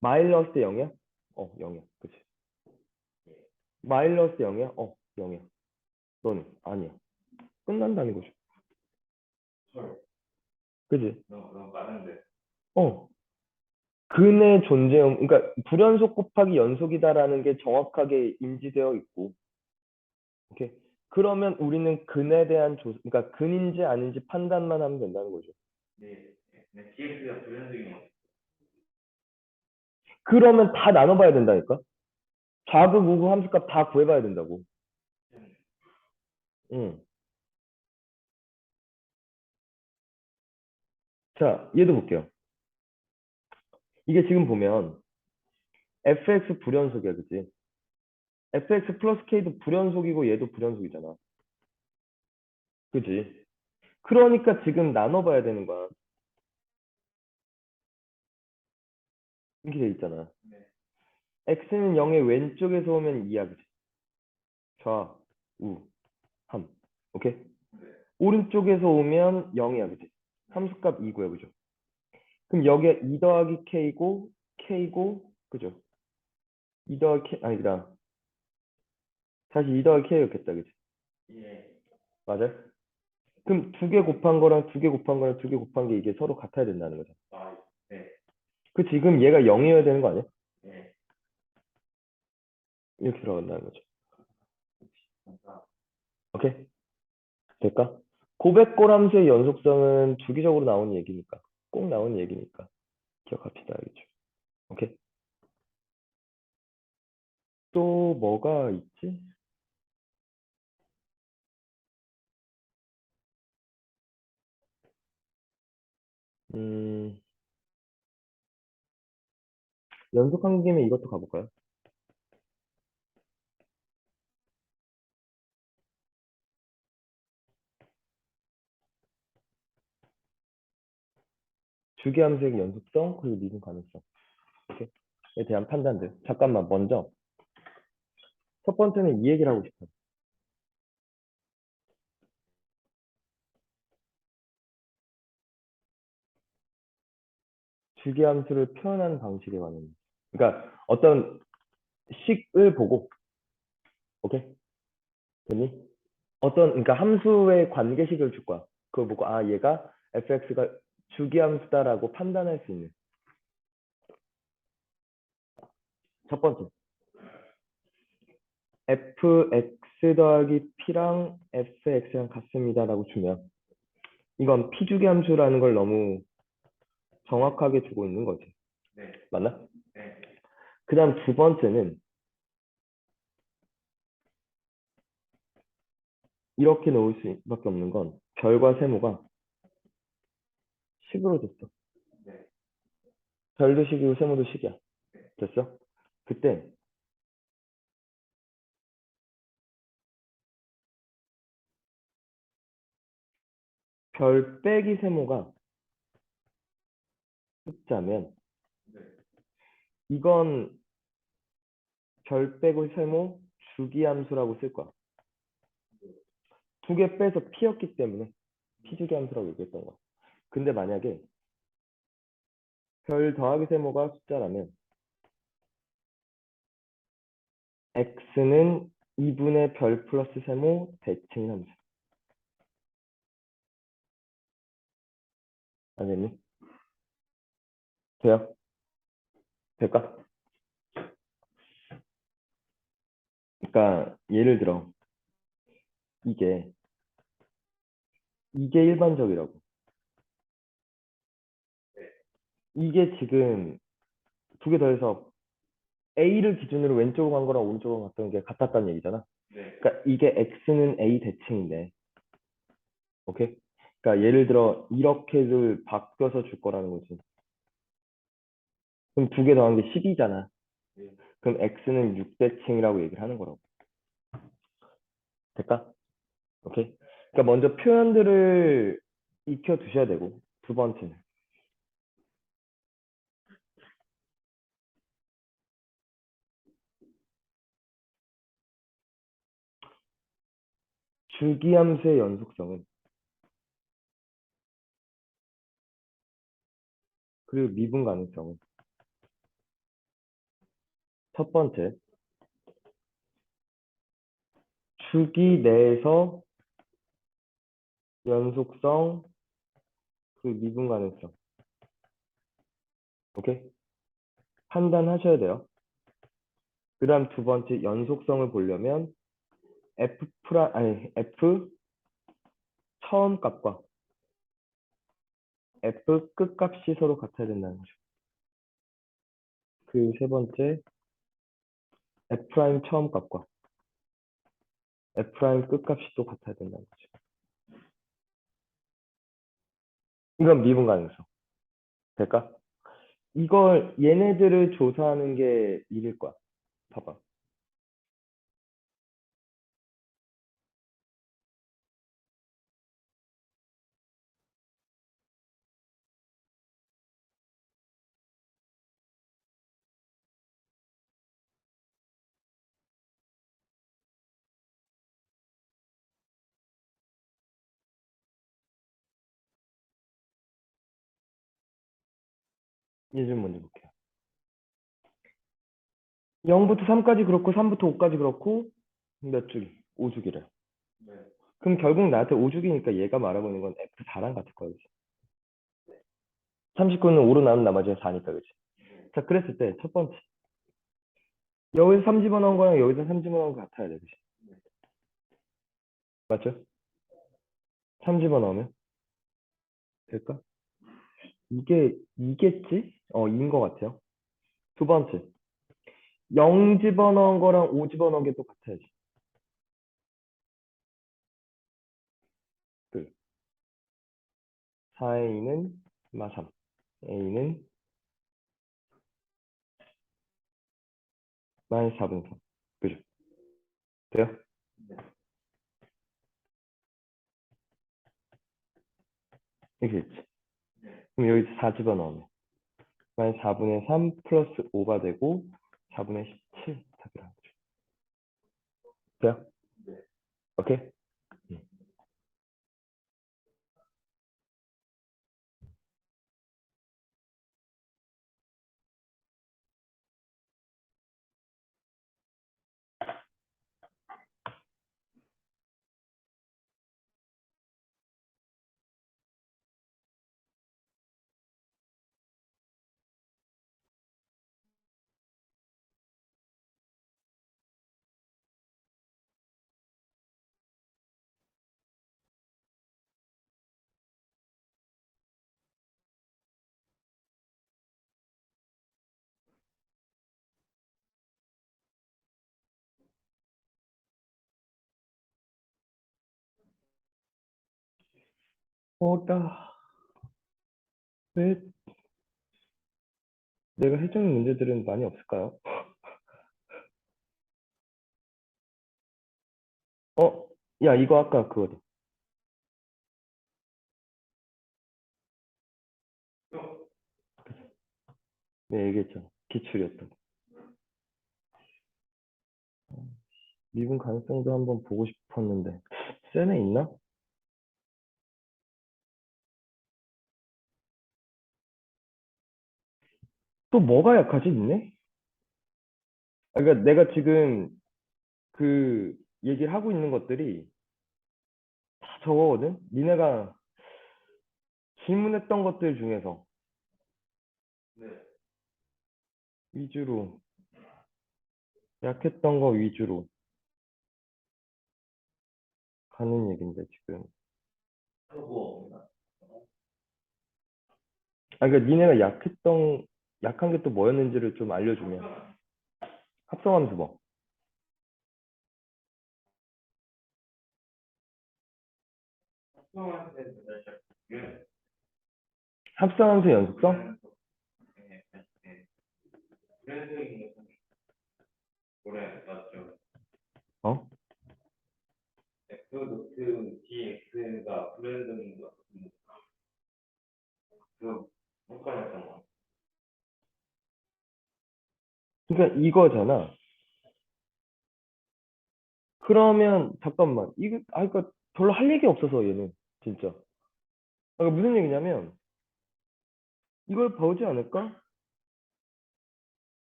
마일 넣었을 때 0이야? 0이야. 그치? 네. 마일 넣었을 때 0이야? 0이야. 너는? 아니야. 끝난다는 거죠. 헐. 그지? 너무 빠른데. 어. 근의 존재음, 그러니까 불연속 곱하기 연속이다라는 게 정확하게 인지되어 있고, 오케이. 그러면 우리는 근에 대한 그러니까 근인지 아닌지 판단만 하면 된다는 거죠. 네. 네. DX가 불연속이면 그러면 다 나눠봐야 된다니까? 좌극, 우극 함수값 다 구해봐야 된다고. 응. 자, 얘도 볼게요. 이게 지금 보면 fx 불연속이야, 그치? fx 플러스 k도 불연속이고 얘도 불연속이잖아. 그지? 그러니까 지금 나눠봐야 되는 거야. 이렇게 돼 있잖아. 네. x는 0의 왼쪽에서 오면 2야, 그치? 좌, 우, 함. 오케이? 네. 오른쪽에서 오면 0이야, 그치? 함수값 2고요, 그죠? 그럼 여기에 2 더하기 k고, k고, 그죠? 2 더하기 k, 아니다. 다시 2 더하기 k였겠다, 그치? 예. 맞아? 그럼 두 개 곱한 거랑 두 개 곱한 거랑 두 개 곱한 게 이게 서로 같아야 된다는 거죠. 아, 네. 그 지금 얘가 0이어야 되는 거 아니야? 네. 이렇게 들어간다는 거죠. 감사. 오케이? 될까? 고백골 함수의 연속성은 주기적으로 나오는 얘기니까. 꼭 나오는 얘기니까. 기억합시다. 알겠죠? 오케이? 또 뭐가 있지? 음, 연속한 김에 이것도 가볼까요? 주기함수의 연속성, 그리고 미분 가능성. 오케이? 에 대한 판단들. 잠깐만, 먼저. 첫 번째는 이 얘기를 하고 싶어요. 주기함수를 표현하는 방식에 관한. 그러니까 어떤 식을 보고, 오케이? 됐니? 그러니까 함수의 관계식을 줄 거야. 그걸 보고, 아, 얘가 fx가 주기함수다라고 판단할 수 있는. 첫 번째. fx 더하기 p랑 fx랑 같습니다라고 주면, 이건 p주기함수라는 걸 너무 정확하게 주고 있는 거지. 네. 맞나? 네. 그 다음 두 번째는, 이렇게 놓을 수밖에 없는 건, 별과 세모가 식으로 됐어. 네. 별도 식이고 세모도 식이야. 됐어? 그때 별 빼기 세모가 숫자면 네. 이건 별 빼고 세모 주기함수라고 쓸 거야. 두 개 빼서 p였기 때문에 p주기함수라고 얘기했던 거야. 근데 만약에 별 더하기 세모가 숫자라면 x는 2분의 별 플러스 세모 대칭 함수. 알겠니? 돼요? 될까? 그러니까 예를 들어 이게 일반적이라고. 이게 지금 두 개 더해서 A를 기준으로 왼쪽으로 간 거랑 오른쪽으로 갔던 게 같았다는 얘기잖아. 네. 그러니까 이게 X는 A 대칭인데, 오케이? 그러니까 예를 들어 이렇게를 바뀌어서 줄 거라는 거지. 그럼 두 개 더한 게 10이잖아. 네. 그럼 X는 6대칭이라고 얘기를 하는 거라고. 될까? 오케이? 그러니까 먼저 표현들을 익혀 두셔야 되고, 두 번째는 주기함수의 연속성은, 그리고 미분 가능성은, 첫 번째 주기 내에서 연속성, 그 미분 가능성. 오케이? 판단하셔야 돼요. 그 다음 두 번째 연속성을 보려면 F 처음 값과 F 끝값이 서로 같아야 된다는 거죠. 그 세 번째 F' 처음 값과 F' 끝값이 또 같아야 된다는 거죠. 이건 미분 가능성. 될까? 이걸 얘네들을 조사하는 게 일일 거야. 봐봐. 예좀 먼저 볼게요. 0부터 3까지 그렇고 3부터 5까지 그렇고 몇 주기? 5주기래. 네. 그럼 결국 나한테 5주기니까 얘가 말하고 있는 건 F4랑 같을 거야. 그치? 39는 5로 나누면 나머지가 4니까 그치? 자, 그랬을 때 첫 번째 여기서 3 집어넣은 거랑 여기서 3 집어넣은 거 같아야 돼. 그치? 맞죠? 3 집어넣으면 될까? 이게 이겠지? 이인 것 같아요. 두 번째 0 집어넣은 거랑 5 집어넣은 게 또 같아야지. 그 4의 2는 마 3, A는 마이너스 4분의 3. 그죠? 돼요? 이렇게 있지. 그럼 여기서 4 집어넣으면 마이너스 4분의 3 플러스 5가 되고 4분의 17 답이라는 거죠. 돼요? 오케이? 음. 나, 왜 내가 해주는 문제들은 많이 없을까요? 야, 이거 아까 그거다. 네, 얘기했잖아. 기출이었다고. 미분 가능성도 한번 보고 싶었는데, 쌤에 있나? 또 뭐가 약하지, 있네? 그러니까 내가 지금 그 얘기를 하고 있는 것들이 다 저거거든. 니네가 질문했던 것들 중에서 네. 위주로 약했던 거 위주로 가는 얘긴데 지금. 그거 그러니까 니네가 약한 게 또 뭐였는지를 좀 알려주면 합성함수 뭐? 합성할 때 살짝 합성함수 연속성? 그래서 노래 맞죠? 어? 그 DX가 브랜드인 것 같은데 그 헷갈렸던 거. 그러니까 이거잖아. 그러면 잠깐만 이거 그러니까 별로 할 얘기 없어서 얘는 진짜. 그러니까 무슨 얘기냐면 이걸 보지 않을까?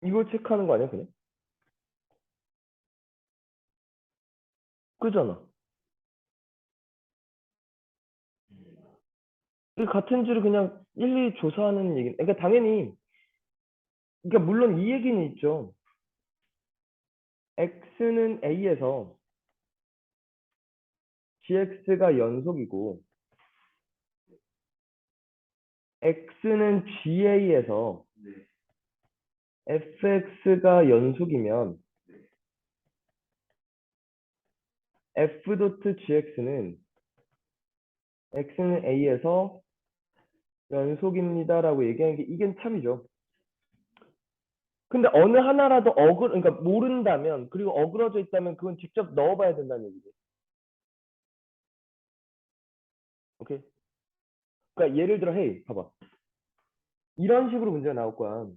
이걸 체크하는 거 아니야 그냥? 그잖아. 그 같은지를 그냥 일일이 조사하는 얘기. 그러니까 당연히 그러니까 물론 이 얘기는 있죠. x는 a에서 gx가 연속이고 x는 ga에서 네. fx가 연속이면 f 도트 gx는 x는 a에서 연속입니다라고 얘기하는 게 이게 참이죠. 근데 어느 하나라도 그러니까 모른다면 그리고 어그러져 있다면 그건 직접 넣어봐야 된다는 얘기죠. 오케이? 그러니까 예를 들어 헤이 봐봐. 이런 식으로 문제가 나올 거야.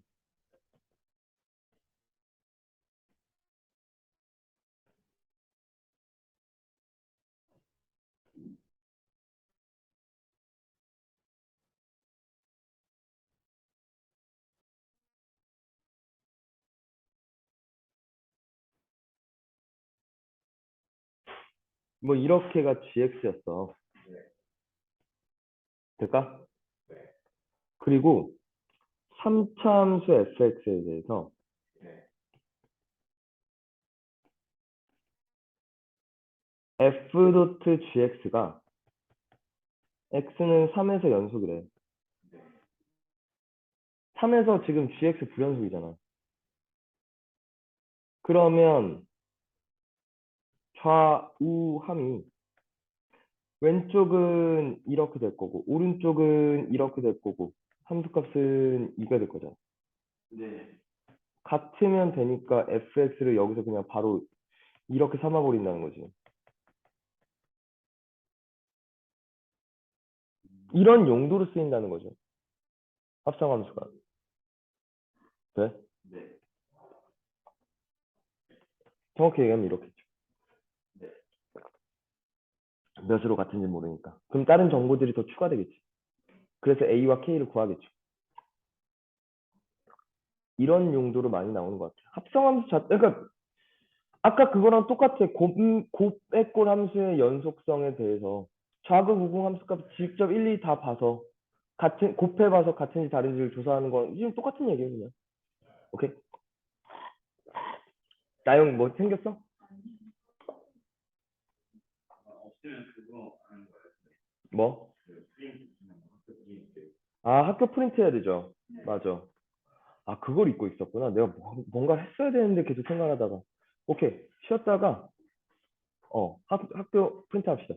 뭐 이렇게가 gx였어. 될까? 네. 그리고 3차 함수 fx에 대해서 네. f 도트 gx가 x는 3에서 연속이래. 3에서 지금 gx 불연속이잖아. 그러면 좌우함이 왼쪽은 이렇게 될 거고 오른쪽은 이렇게 될 거고 함수값은 2가 될 거잖아. 네. 같으면 되니까 fx를 여기서 그냥 바로 이렇게 삼아버린다는 거지. 이런 용도로 쓰인다는 거죠. 합성함수가. 돼? 네. 정확히 얘기하면 이렇겠죠. 네. 몇으로 같은지 모르니까. 그럼 다른 정보들이 더 추가되겠지. 그래서 A와 K를 구하겠죠. 이런 용도로 많이 나오는 것 같아요. 합성함수 그러니까 아까 그거랑 똑같아. 곱했골 함수의 연속성에 대해서 좌극 우궁 함수값 직접 일일이 다 봐서 곱해봐서 같은지 다른지를 조사하는 건 지금 똑같은 얘기예요, 그냥. 오케이? 나영 뭐 생겼어? 없으면 그거 하는 거예요. 뭐? 그 프린트 프린트. 아, 학교 프린트 해야 되죠. 맞아. 아, 그걸 잊고 있었구나. 내가 뭔가 했어야 되는데 계속 생각하다가. 오케이. 쉬었다가, 학교 프린트 합시다.